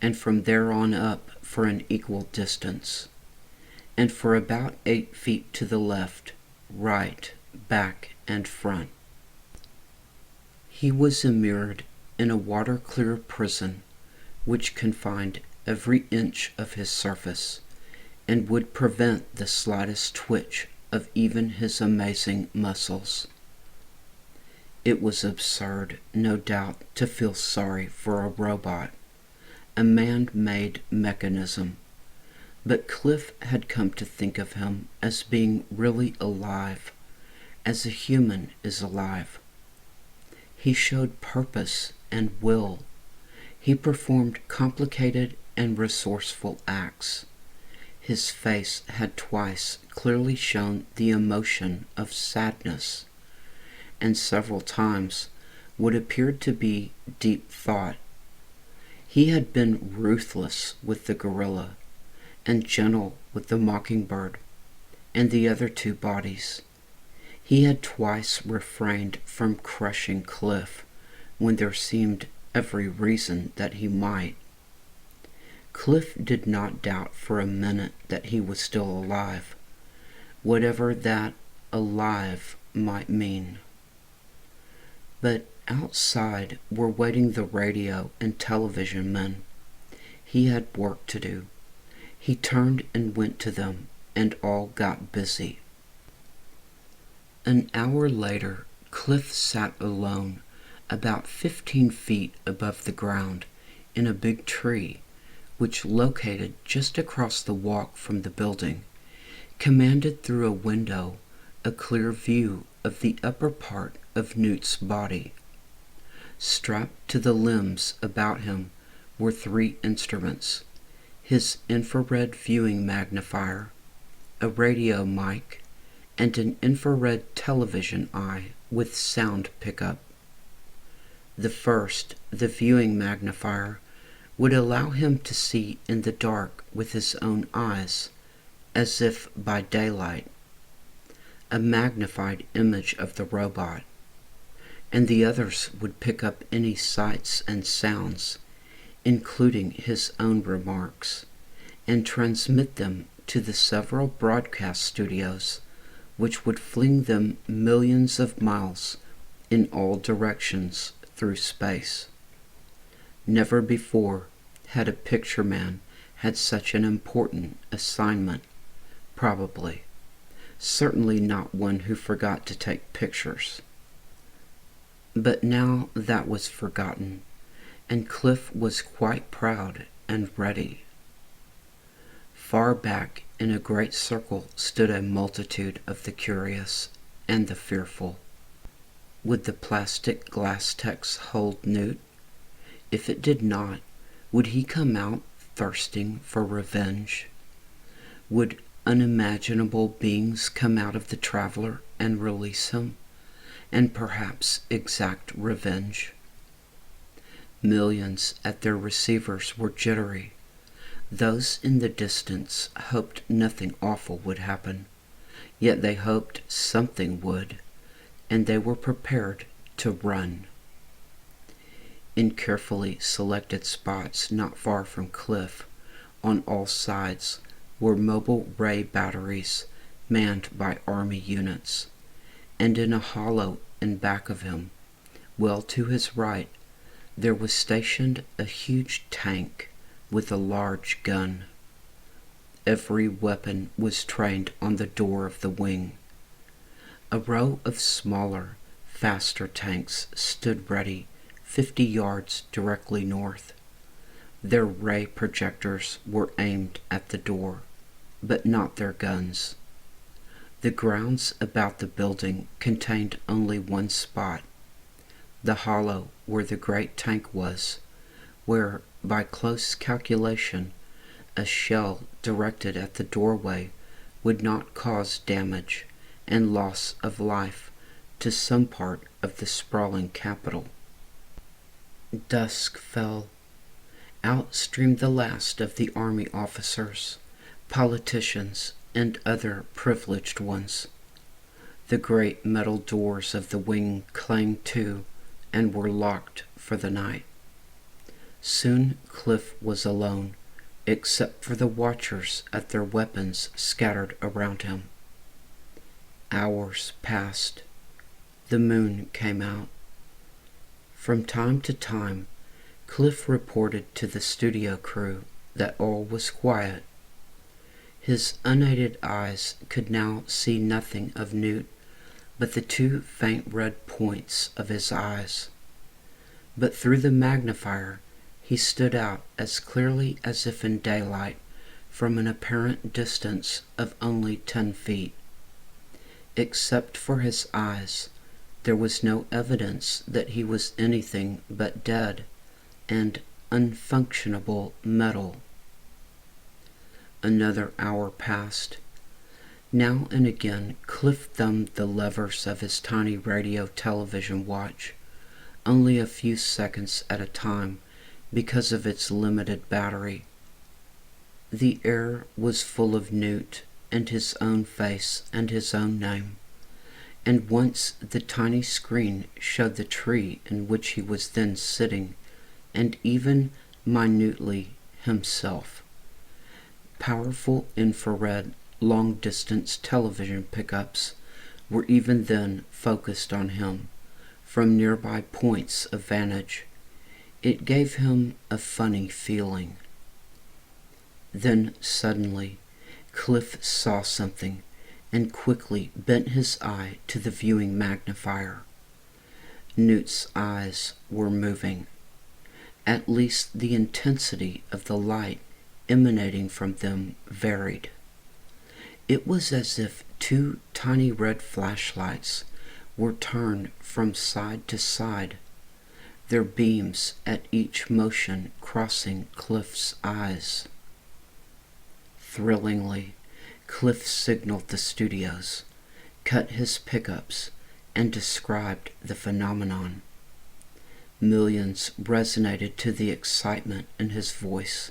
and from there on up for an equal distance, and for about 8 feet to the left, right, back, and front. He was immured in a water-clear prison which confined every inch of his surface, and would prevent the slightest twitch of even his amazing muscles. It was absurd, no doubt, to feel sorry for a robot, a man-made mechanism, but Cliff had come to think of him as being really alive, as a human is alive. He showed purpose and will. He performed complicated and resourceful acts. His face had twice clearly shown the emotion of sadness, and several times what appeared to be deep thought. He had been ruthless with the gorilla, and gentle with the mockingbird, and the other 2 bodies. He had twice refrained from crushing Cliff when there seemed every reason that he might. Cliff did not doubt for a minute that he was still alive, whatever that alive might mean. But outside were waiting the radio and television men. He had work to do. He turned and went to them, and all got busy. An hour later, Cliff sat alone, about 15 feet above the ground, in a big tree, which, located just across the walk from the building, commanded through a window a clear view of the upper part of Newt's body. Strapped to the limbs about him were 3 instruments: his infrared viewing magnifier, a radio mic, and an infrared television eye with sound pickup. The first, the viewing magnifier, would allow him to see in the dark with his own eyes, as if by daylight, a magnified image of the robot, and the others would pick up any sights and sounds, including his own remarks, and transmit them to the several broadcast studios which would fling them millions of miles in all directions through space. Never before had a picture man had such an important assignment, probably. Certainly not one who forgot to take pictures. But now that was forgotten, and Cliff was quite proud and ready. Far back in a great circle stood a multitude of the curious and the fearful. Would the plastic glass text hold Newt? If it did not, would he come out thirsting for revenge? Would unimaginable beings come out of the traveler and release him, and perhaps exact revenge? Millions at their receivers were jittery. Those in the distance hoped nothing awful would happen, yet they hoped something would, and they were prepared to run. In carefully selected spots not far from Cliff, on all sides, were mobile ray batteries manned by army units, and in a hollow in back of him, well to his right, there was stationed a huge tank with a large gun. Every weapon was trained on the door of the wing. A row of smaller, faster tanks stood ready 50 yards directly north. Their ray projectors were aimed at the door, but not their guns. The grounds about the building contained only one spot, the hollow where the great tank was, where, by close calculation, a shell directed at the doorway would not cause damage and loss of life to some part of the sprawling capital. Dusk fell. Out streamed the last of the army officers, politicians, and other privileged ones. The great metal doors of the wing clanged to and were locked for the night. Soon Cliff was alone, except for the watchers at their weapons scattered around him. Hours passed. The moon came out. From time to time, Cliff reported to the studio crew that all was quiet. His unaided eyes could now see nothing of Newt but the two faint red points of his eyes. But through the magnifier he stood out as clearly as if in daylight from an apparent distance of only 10 feet. Except for his eyes, there was no evidence that he was anything but dead and unfunctionable metal. Another hour passed. Now and again Cliff thumbed the levers of his tiny radio-television watch, only a few seconds at a time because of its limited battery. The air was full of Newt and his own face and his own name, and once the tiny screen showed the tree in which he was then sitting, and even minutely himself. Powerful infrared long-distance television pickups were even then focused on him from nearby points of vantage. It gave him a funny feeling. Then suddenly Cliff saw something and quickly bent his eye to the viewing magnifier. Newt's eyes were moving. At least the intensity of the light emanating from them varied. It was as if two tiny red flashlights were turned from side to side, their beams at each motion crossing Cliff's eyes. Thrillingly, Cliff signaled the studios, cut his pickups, and described the phenomenon. Millions resonated to the excitement in his voice.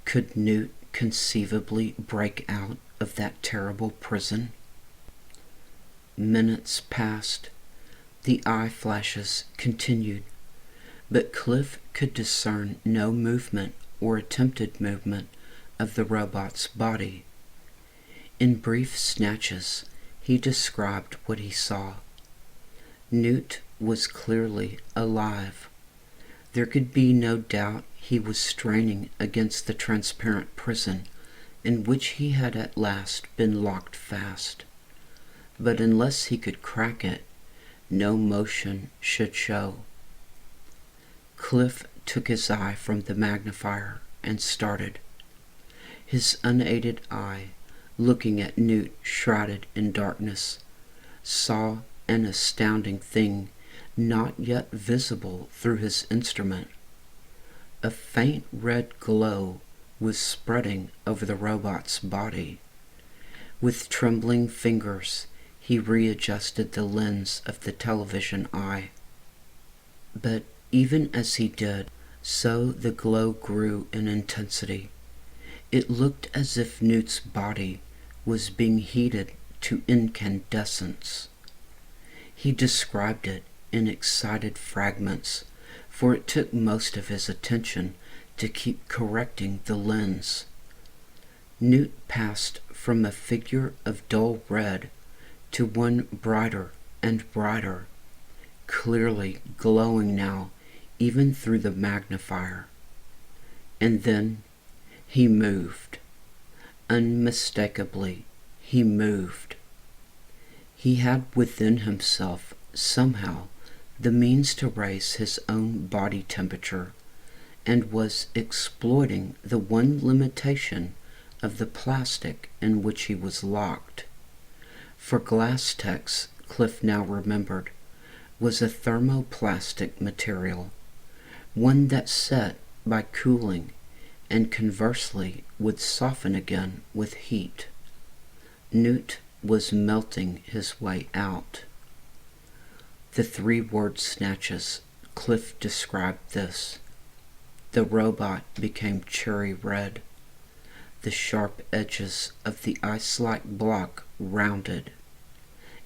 Could Newt conceivably break out of that terrible prison? Minutes passed. The eye flashes continued, but Cliff could discern no movement or attempted movement of the robot's body. In brief snatches, he described what he saw. Newt was clearly alive. There could be no doubt he was straining against the transparent prison in which he had at last been locked fast. But unless he could crack it, no motion should show. Cliff took his eye from the magnifier and started. His unaided eye, looking at Newt shrouded in darkness, saw an astounding thing not yet visible through his instrument. A faint red glow was spreading over the robot's body. With trembling fingers, he readjusted the lens of the television eye. But even as he did, so the glow grew in intensity. It looked as if Newt's body was being heated to incandescence. He described it in excited fragments, for it took most of his attention to keep correcting the lens. Newt passed from a figure of dull red to one brighter and brighter, clearly glowing now even through the magnifier. And then he moved. Unmistakably, he moved. He had within himself somehow the means to raise his own body temperature, and was exploiting the one limitation of the plastic in which he was locked. For glass text, Cliff now remembered, was a thermoplastic material, one that set by cooling and conversely would soften again with heat. Newt was melting his way out. The 3-word snatches, Cliff described this. The robot became cherry red. The sharp edges of the ice-like block rounded.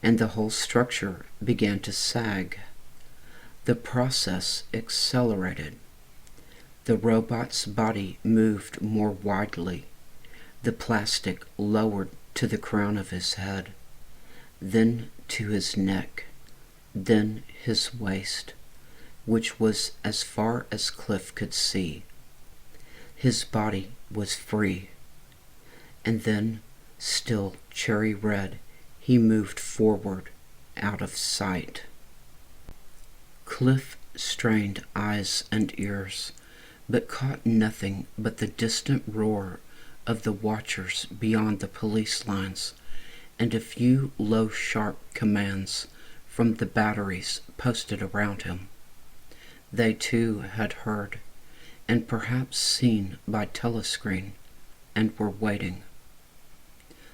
and the whole structure began to sag. The process accelerated. The robot's body moved more widely. The plastic lowered to the crown of his head, then to his neck, then his waist, which was as far as Cliff could see. His body was free. And then, still cherry red, he moved forward, out of sight. Cliff strained eyes and ears, but caught nothing but the distant roar of the watchers beyond the police lines, and a few low, sharp commands from the batteries posted around him. They too had heard, and perhaps seen by telescreen, and were waiting.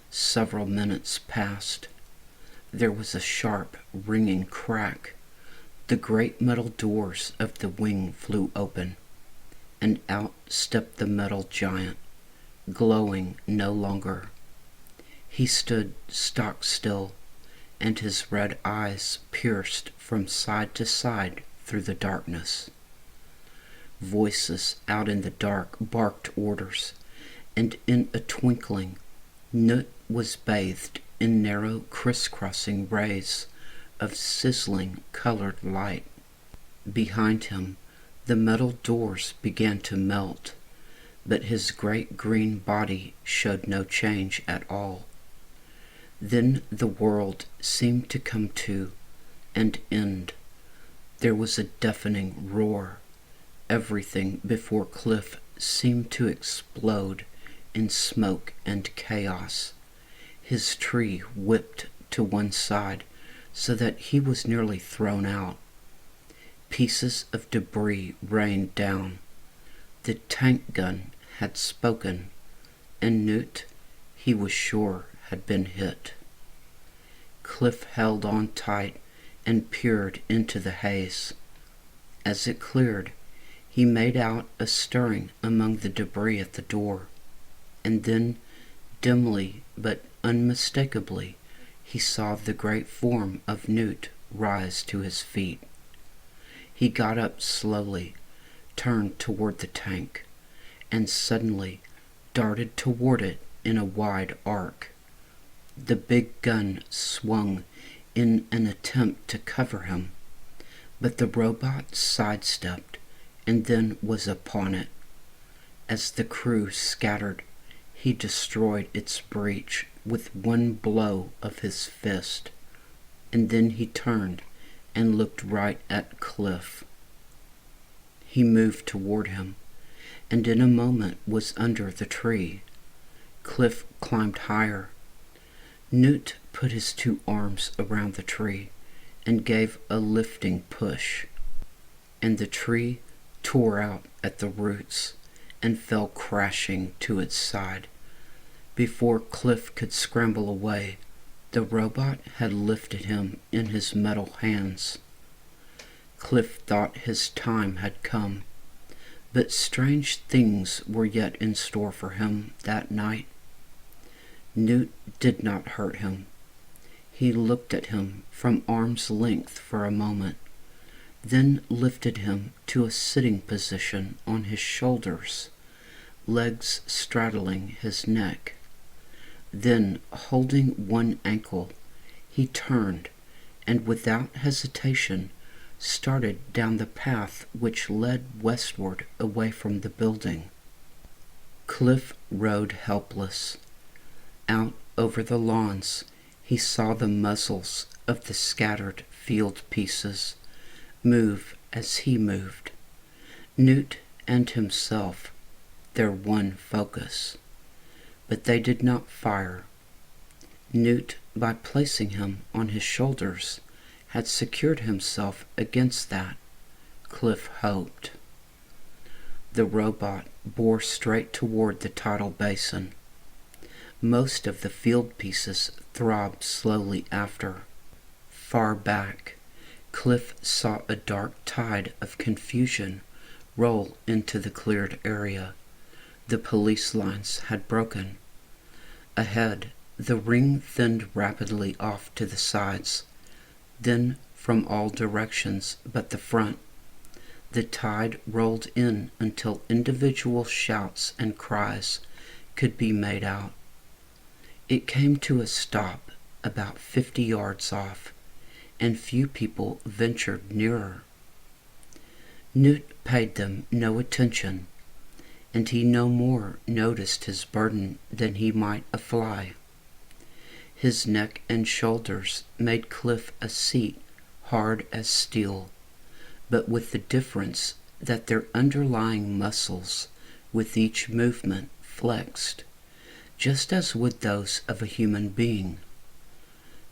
Several minutes passed. There was a sharp, ringing crack. The great metal doors of the wing flew open, and out stepped the metal giant, glowing no longer. He stood stock still, and his red eyes pierced from side to side through the darkness. Voices out in the dark barked orders, and in a twinkling, Nut was bathed in narrow crisscrossing rays of sizzling colored light. Behind him, the metal doors began to melt, but his great green body showed no change at all. Then the world seemed to come to and end. There was a deafening roar. Everything before Cliff seemed to explode in smoke and chaos. His tree whipped to one side so that he was nearly thrown out. Pieces of debris rained down. The tank gun had spoken, and Newt, he was sure, had been hit. Cliff held on tight and peered into the haze. As it cleared, he made out a stirring among the debris at the door, and then, dimly but unmistakably, he saw the great form of Newt rise to his feet. He got up slowly, turned toward the tank, and suddenly darted toward it in a wide arc. The big gun swung in an attempt to cover him, but the robot sidestepped and then was upon it. As the crew scattered, he destroyed its breach with one blow of his fist, and then he turned and looked right at Cliff. He moved toward him, and in a moment was under the tree. Cliff climbed higher. Newt put his two arms around the tree and gave a lifting push, and the tree tore out at the roots and fell crashing to its side. Before Cliff could scramble away, the robot had lifted him in his metal hands. Cliff thought his time had come, but strange things were yet in store for him that night. Newt did not hurt him. He looked at him from arm's length for a moment, then lifted him to a sitting position on his shoulders, legs straddling his neck. Then, holding one ankle, he turned and without hesitation started down the path which led westward away from the building. Cliff rode helpless. Out over the lawns he saw the muzzles of the scattered field pieces move as he moved. Newt and himself, their one focus. But they did not fire. Newt, by placing him on his shoulders, had secured himself against that, Cliff hoped. The robot bore straight toward the tidal basin. Most of the field pieces throbbed slowly after. Far back, Cliff saw a dark tide of confusion roll into the cleared area. The police lines had broken. Ahead, The ring thinned rapidly off to the sides, then from all directions but the front. The tide rolled in until individual shouts and cries could be made out. It came to a stop about 50 yards off, and few people ventured nearer. Newt paid them no attention, and he no more noticed his burden than he might a fly. His neck and shoulders made Cliff a seat hard as steel, but with the difference that their underlying muscles with each movement flexed, just as would those of a human being.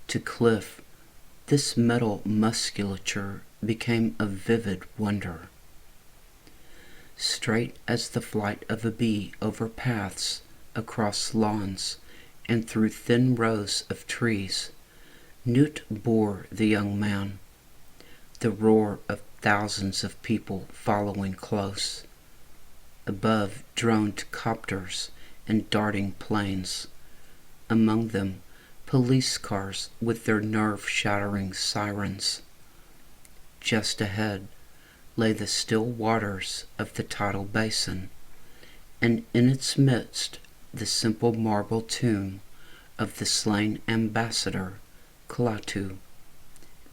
To Cliff, this metal musculature became a vivid wonder. Straight as the flight of a bee over paths, across lawns, and through thin rows of trees, Newt bore the young man, the roar of thousands of people following close. Above droned copters and darting planes, among them police cars with their nerve-shattering sirens. Just ahead lay the still waters of the tidal basin, and in its midst the simple marble tomb of the slain ambassador, Klaatu,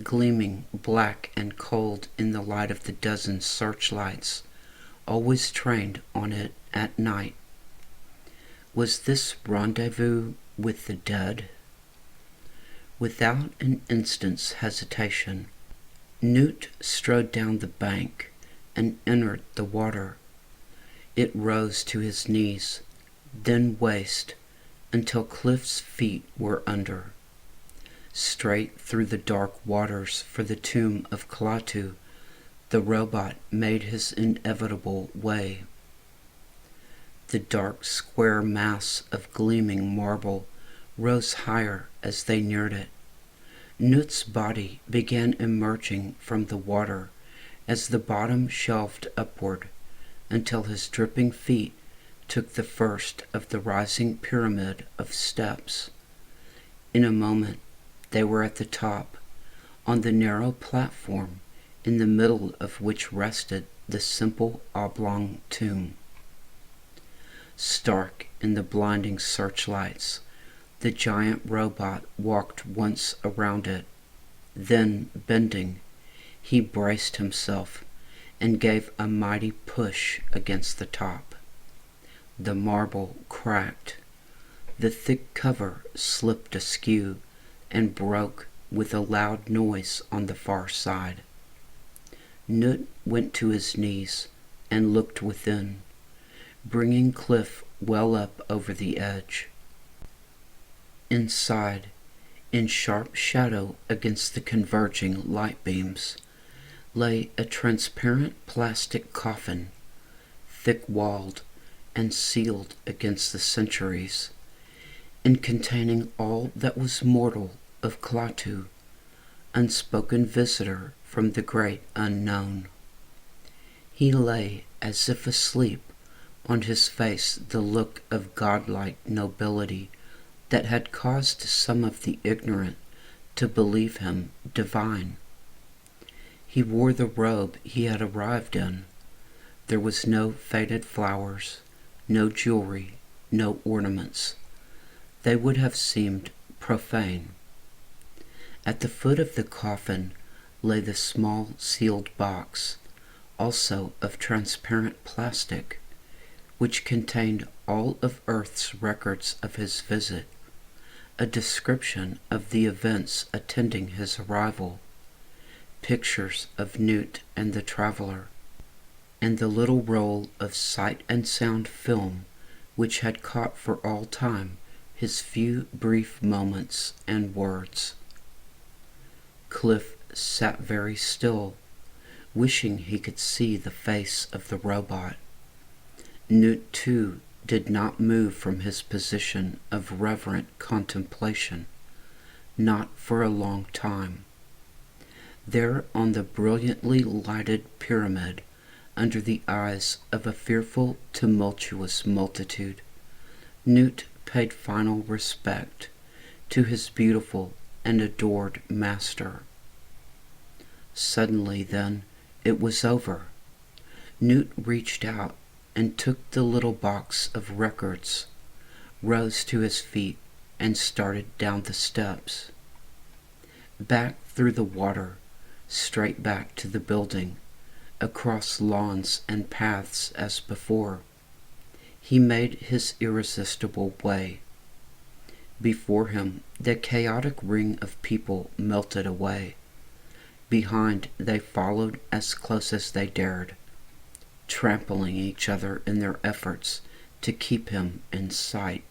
gleaming black and cold in the light of the dozen searchlights always trained on it at night. Was this rendezvous with the dead? Without an instant's hesitation, Newt strode down the bank and entered the water. It rose to his knees, then waist, until Cliff's feet were under. Straight through the dark waters for the tomb of Klaatu, the robot made his inevitable way. The dark square mass of gleaming marble rose higher as they neared it. Newt's body began emerging from the water as the bottom shelved upward, until his dripping feet took the first of the rising pyramid of steps. In a moment they were at the top, on the narrow platform in the middle of which rested the simple oblong tomb. Stark in the blinding searchlights, the giant robot walked once around it. Then, bending, he braced himself and gave a mighty push against the top. The marble cracked. The thick cover slipped askew and broke with a loud noise on the far side. Newt went to his knees and looked within, bringing Cliff well up over the edge. Inside, in sharp shadow against the converging light beams, lay a transparent plastic coffin, thick-walled and sealed against the centuries, and containing all that was mortal of Klaatu, unspoken visitor from the great unknown. He lay as if asleep, on his face the look of godlike nobility that had caused some of the ignorant to believe him divine. He wore the robe he had arrived in. There was no faded flowers, no jewelry, no ornaments. They would have seemed profane. At the foot of the coffin lay the small sealed box, also of transparent plastic, which contained all of Earth's records of his visit, a description of the events attending his arrival, pictures of Newt and the traveler, and the little roll of sight and sound film which had caught for all time his few brief moments and words. Cliff sat very still, wishing he could see the face of the robot. Newt, too, did not move from his position of reverent contemplation, not for a long time. There on the brilliantly lighted pyramid, under the eyes of a fearful, tumultuous multitude, Newt paid final respect to his beautiful and adored master. Suddenly, then, it was over. Newt reached out and took the little box of records, rose to his feet, and started down the steps. Back through the water, straight back to the building, across lawns and paths as before. He made his irresistible way. Before him, the chaotic ring of people melted away. Behind, they followed as close as they dared, trampling each other in their efforts to keep him in sight.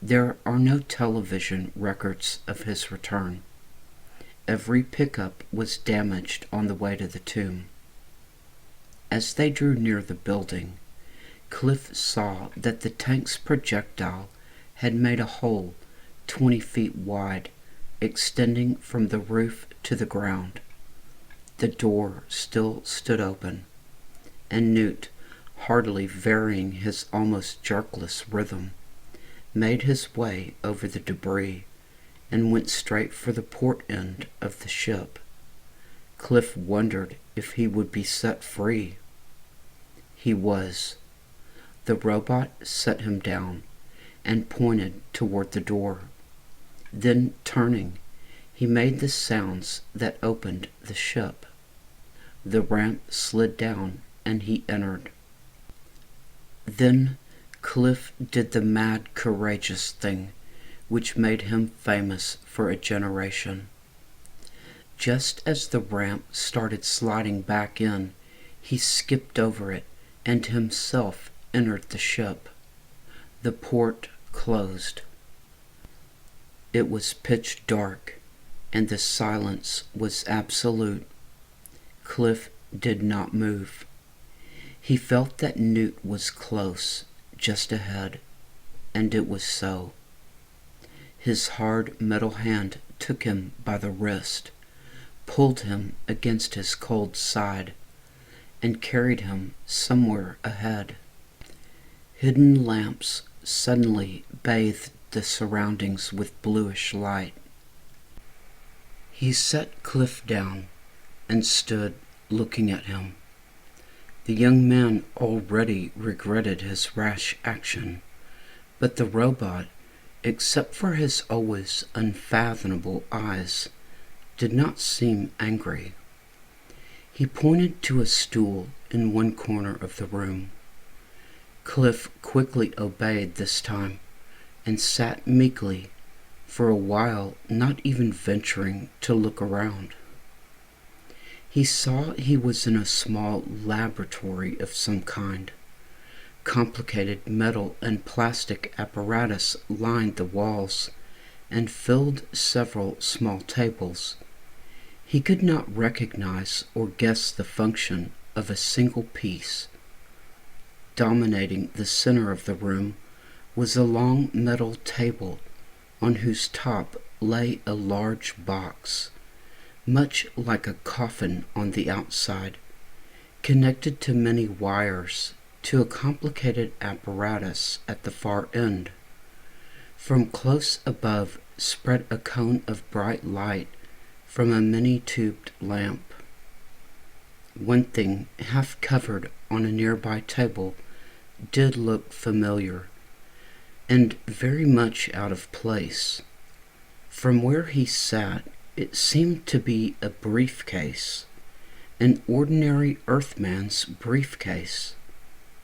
There are no television records of his return. Every pickup was damaged on the way to the tomb. As they drew near the building, Cliff saw that the tank's projectile had made a hole 20 feet wide, extending from the roof to the ground. The door still stood open, and Newt, hardly varying his almost jerkless rhythm, made his way over the debris and went straight for the port end of the ship. Cliff wondered if he would be set free. He was. The robot set him down and pointed toward the door. Then, turning, he made the sounds that opened the ship. The ramp slid down and he entered. Then Cliff did the mad, courageous thing which made him famous for a generation. Just as the ramp started sliding back in, he skipped over it and himself entered the ship. The port closed. It was pitch dark, and the silence was absolute. Cliff did not move. He felt that Newt was close, just ahead, and it was so. His hard metal hand took him by the wrist, pulled him against his cold side, and carried him somewhere ahead. Hidden lamps suddenly bathed the surroundings with bluish light. He set Cliff down and stood looking at him. The young man already regretted his rash action, but the robot, except for his always unfathomable eyes, did not seem angry. He pointed to a stool in one corner of the room. Cliff quickly obeyed this time and sat meekly, for a while not even venturing to look around. He saw he was in a small laboratory of some kind. Complicated metal and plastic apparatus lined the walls and filled several small tables. He could not recognize or guess the function of a single piece. Dominating the center of the room was a long metal table on whose top lay a large box, much like a coffin on the outside, connected to many wires to a complicated apparatus at the far end. From close above spread a cone of bright light from a many-tubed lamp. One thing, half covered on a nearby table, did look familiar, and very much out of place. From where he sat, it seemed to be a briefcase, an ordinary Earthman's briefcase.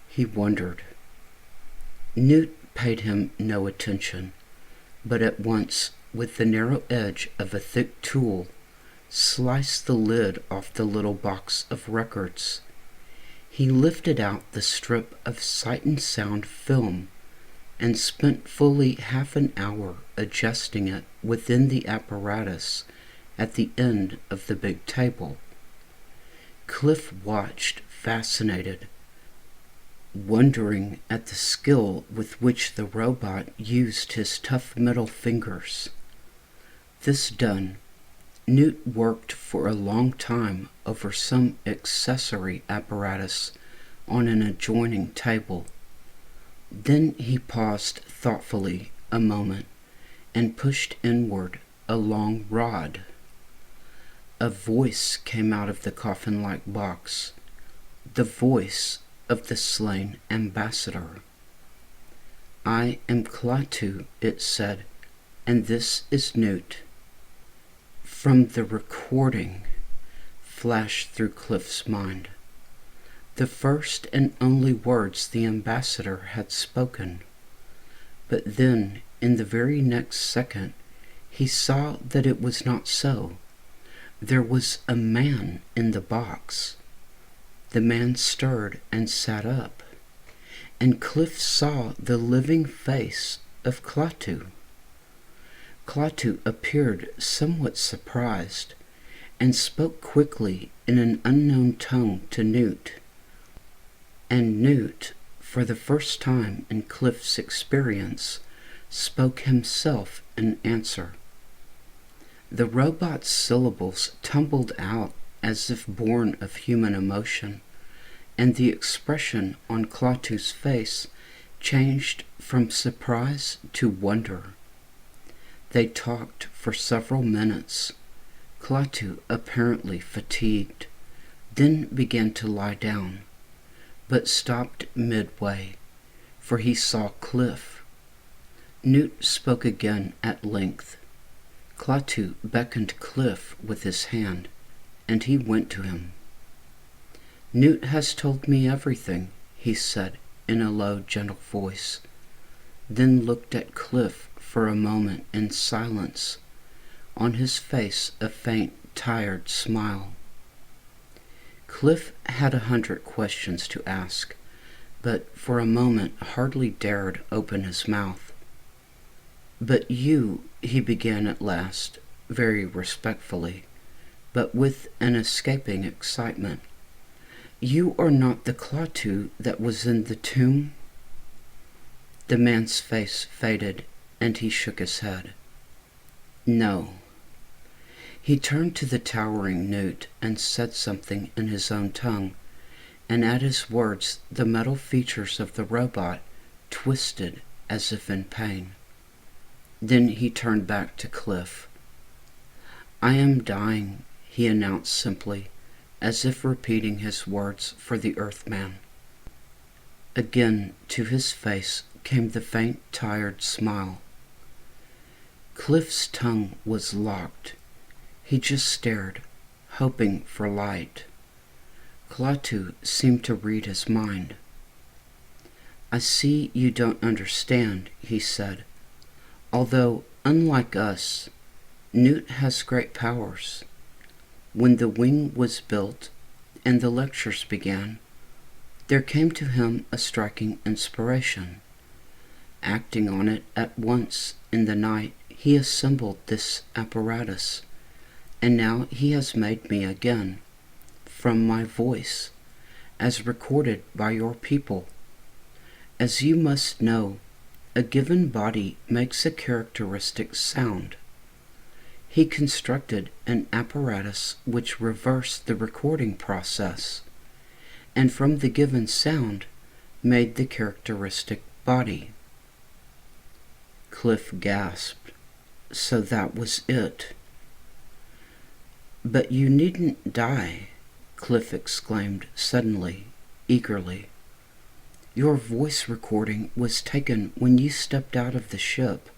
He wondered. Newt paid him no attention, but at once, with the narrow edge of a thick tool, sliced the lid off the little box of records. He lifted out the strip of sight and sound film and spent fully half an hour adjusting it within the apparatus at the end of the big table. Cliff watched, fascinated, wondering at the skill with which the robot used his tough metal fingers. This done, Newt worked for a long time over some accessory apparatus on an adjoining table. Then he paused thoughtfully a moment and pushed inward a long rod. A voice came out of the coffin-like box, the voice of the slain ambassador. "I am Klaatu," it said, "and this is Newt." From the recording flashed through Cliff's mind the first and only words the ambassador had spoken. But then, in the very next second, he saw that it was not so. There was a man in the box. The man stirred and sat up, and Cliff saw the living face of Klaatu. Klaatu appeared somewhat surprised, and spoke quickly in an unknown tongue to Newt. And Newt, for the first time in Cliff's experience, spoke himself in answer. The robot's syllables tumbled out as if born of human emotion, and the expression on Klaatu's face changed from surprise to wonder. They talked for several minutes, Klaatu apparently fatigued, then began to lie down, but stopped midway, for he saw Cliff. Newt spoke again at length. Klaatu beckoned Cliff with his hand, and he went to him. "Newt has told me everything," he said in a low, gentle voice, then looked at Cliff for a moment in silence, on his face a faint, tired smile. Cliff had 100 questions to ask, but for a moment hardly dared open his mouth. "But you," he began at last, very respectfully, but with an escaping excitement, "you are not the Klaatu that was in the tomb?" The man's face faded, and he shook his head. "No." He turned to the towering Newt and said something in his own tongue, and at his words the metal features of the robot twisted as if in pain. Then he turned back to Cliff. "I am dying," he announced simply, as if repeating his words for the Earthman. Again to his face came the faint, tired smile. Cliff's tongue was locked. He just stared, hoping for light. Klaatu seemed to read his mind. "I see you don't understand," he said. "Although, unlike us, Newt has great powers. When the wing was built and the lectures began, there came to him a striking inspiration. Acting on it at once in the night, he assembled this apparatus, and now he has made me again, from my voice, as recorded by your people. As you must know, a given body makes a characteristic sound. He constructed an apparatus which reversed the recording process, and from the given sound made the characteristic body." Cliff gasped. So that was it. "But you needn't die," Cliff exclaimed suddenly, eagerly. "Your voice recording was taken when you stepped out of the ship,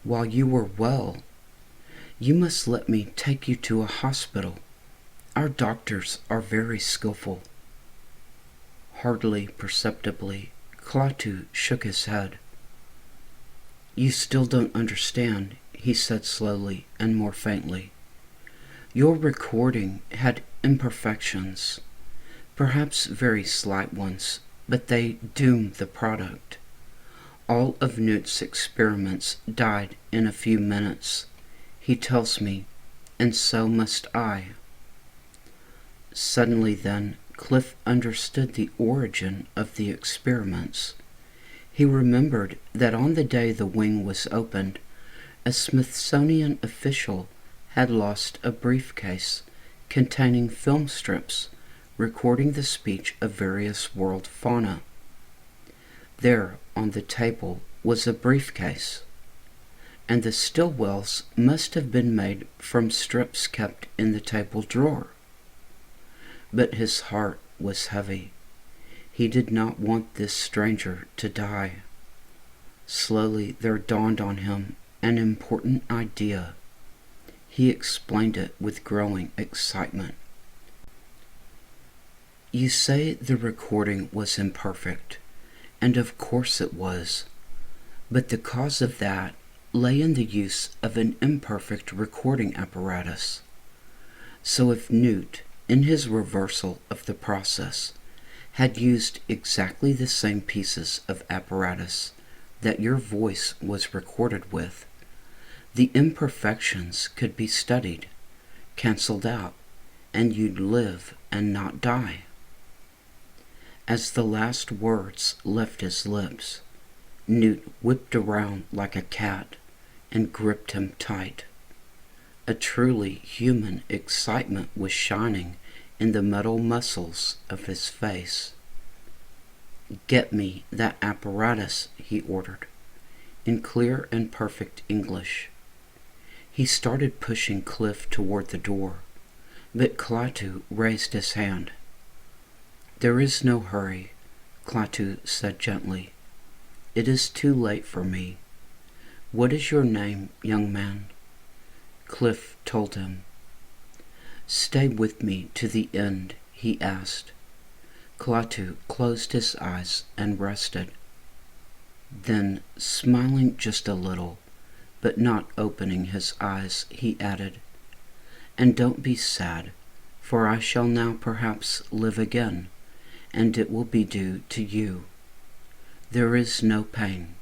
while you were well. You must let me take you to a hospital. Our doctors are very skillful." Hardly perceptibly, Klaatu shook his head. "You still don't understand," he said slowly and more faintly. "Your recording had imperfections, perhaps very slight ones, but they doomed the product. All of Newt's experiments died in a few minutes, he tells me, and so must I." Suddenly then, Cliff understood the origin of the experiments. He remembered that on the day the wing was opened, a Smithsonian official had lost a briefcase containing film strips recording the speech of various world fauna. There, on the table, was a briefcase, and the Stillwells must have been made from strips kept in the table drawer. But his heart was heavy. He did not want this stranger to die. Slowly there dawned on him an important idea. He explained it with growing excitement. You say the recording was imperfect, and of course it was, but the cause of that lay in the use of an imperfect recording apparatus. So if Newt, in his reversal of the process, had used exactly the same pieces of apparatus that your voice was recorded with, the imperfections could be studied, cancelled out, and you'd live and not die. As the last words left his lips, Newt whipped around like a cat and gripped him tight. A truly human excitement was shining in the metal muscles of his face. "Get me that apparatus," he ordered, in clear and perfect English. He started pushing Cliff toward the door, but Klaatu raised his hand. "There is no hurry," Klaatu said gently. "It is too late for me. What is your name, young man?" Cliff told him. "Stay with me to the end?" he asked. Klaatu closed his eyes and rested. Then, smiling just a little, but not opening his eyes, he added, "And don't be sad, for I shall now perhaps live again, and it will be due to you. There is no pain."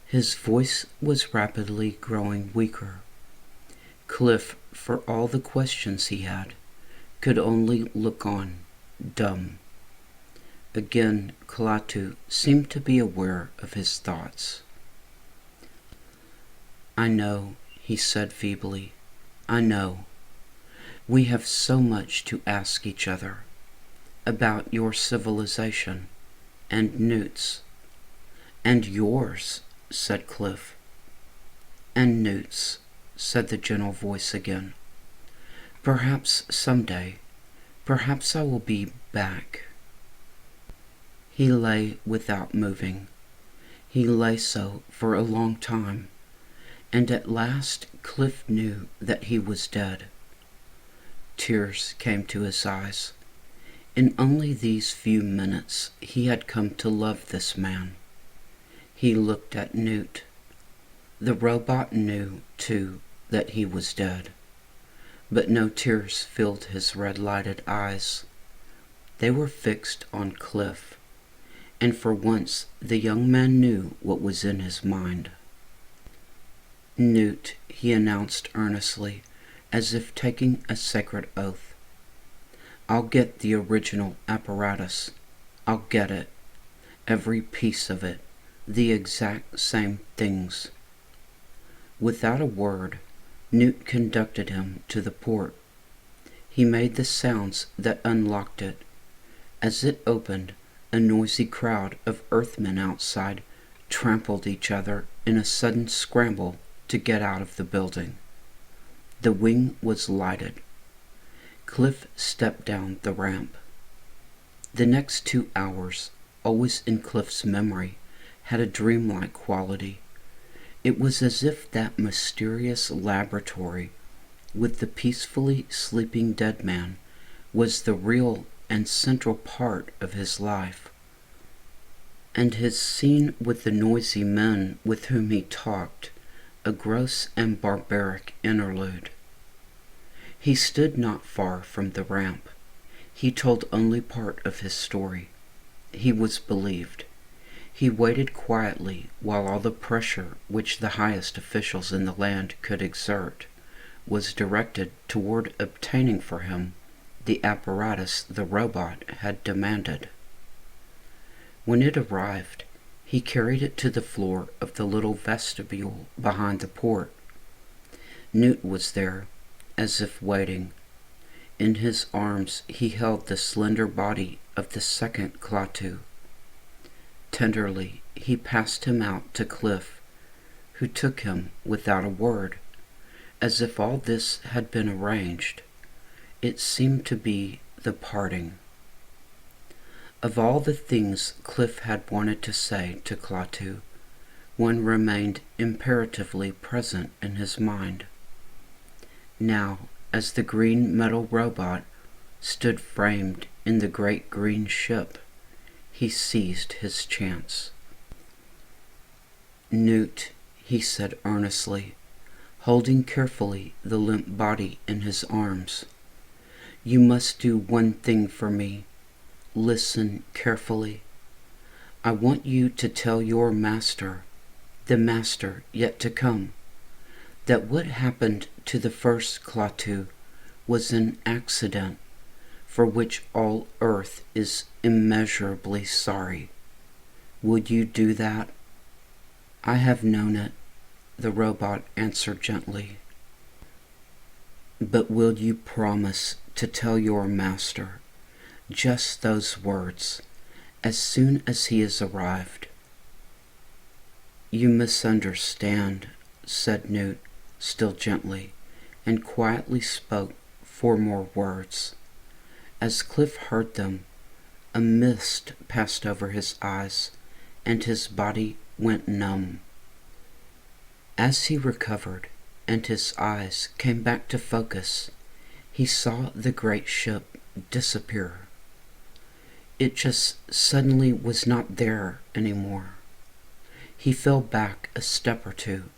His voice was rapidly growing weaker. Cliff, for all the questions he had, could only look on, dumb. Again, Klaatu seemed to be aware of his thoughts. "I know," he said feebly. "I know. We have so much to ask each other. About your civilization, and Newt's." "And yours," said Cliff. "And Newt's," said the gentle voice again. "Perhaps someday, perhaps I will be back." He lay without moving. He lay so for a long time, and at last Cliff knew that he was dead. Tears came to his eyes. In only these few minutes he had come to love this man. He looked at Newt. The robot knew, too, that he was dead, but no tears filled his red-lighted eyes. They were fixed on Cliff, and for once the young man knew what was in his mind. "Newt," he announced earnestly, as if taking a sacred oath, "I'll get the original apparatus. I'll get it. Every piece of it. The exact same things." Without a word, Newt conducted him to the port. He made the sounds that unlocked it. As it opened, a noisy crowd of Earthmen outside trampled each other in a sudden scramble to get out of the building. The wing was lighted. Cliff stepped down the ramp. The next 2 hours, always in Cliff's memory, had a dreamlike quality. It was as if that mysterious laboratory with the peacefully sleeping dead man was the real and central part of his life. And his scene with the noisy men with whom he talked, a gross and barbaric interlude. He stood not far from the ramp. He told only part of his story. He was believed. He waited quietly while all the pressure which the highest officials in the land could exert was directed toward obtaining for him the apparatus the robot had demanded. When it arrived, he carried it to the floor of the little vestibule behind the port. Newt was there, as if waiting. In his arms he held the slender body of the second Klaatu. Tenderly he passed him out to Cliff, who took him without a word, as if all this had been arranged. It seemed to be the parting. Of all the things Cliff had wanted to say to Klaatu, one remained imperatively present in his mind. Now, as the green metal robot stood framed in the great green ship, he seized his chance. "Newt," he said earnestly, holding carefully the limp body in his arms, "you must do one thing for me. Listen carefully. I want you to tell your master, the master yet to come, that what happened to the first Klaatu was an accident for which all Earth is immeasurably sorry. Would you do that?" "I have known it," the robot answered gently. "But will you promise to tell your master just those words as soon as he has arrived?" "You misunderstand," said Newt, still gently, and quietly spoke 4 more words. As Cliff heard them, a mist passed over his eyes, and his body went numb. As he recovered, and his eyes came back to focus, he saw the great ship disappear. It just suddenly was not there anymore. He fell back a step or 2.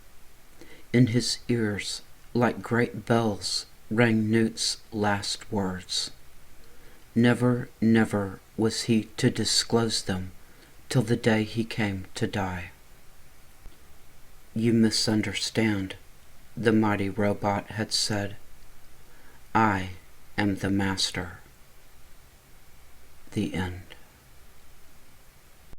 In his ears, like great bells, rang Newt's last words. Never, never was he to disclose them till the day he came to die. "You misunderstand," the mighty robot had said. "I am the master." The end.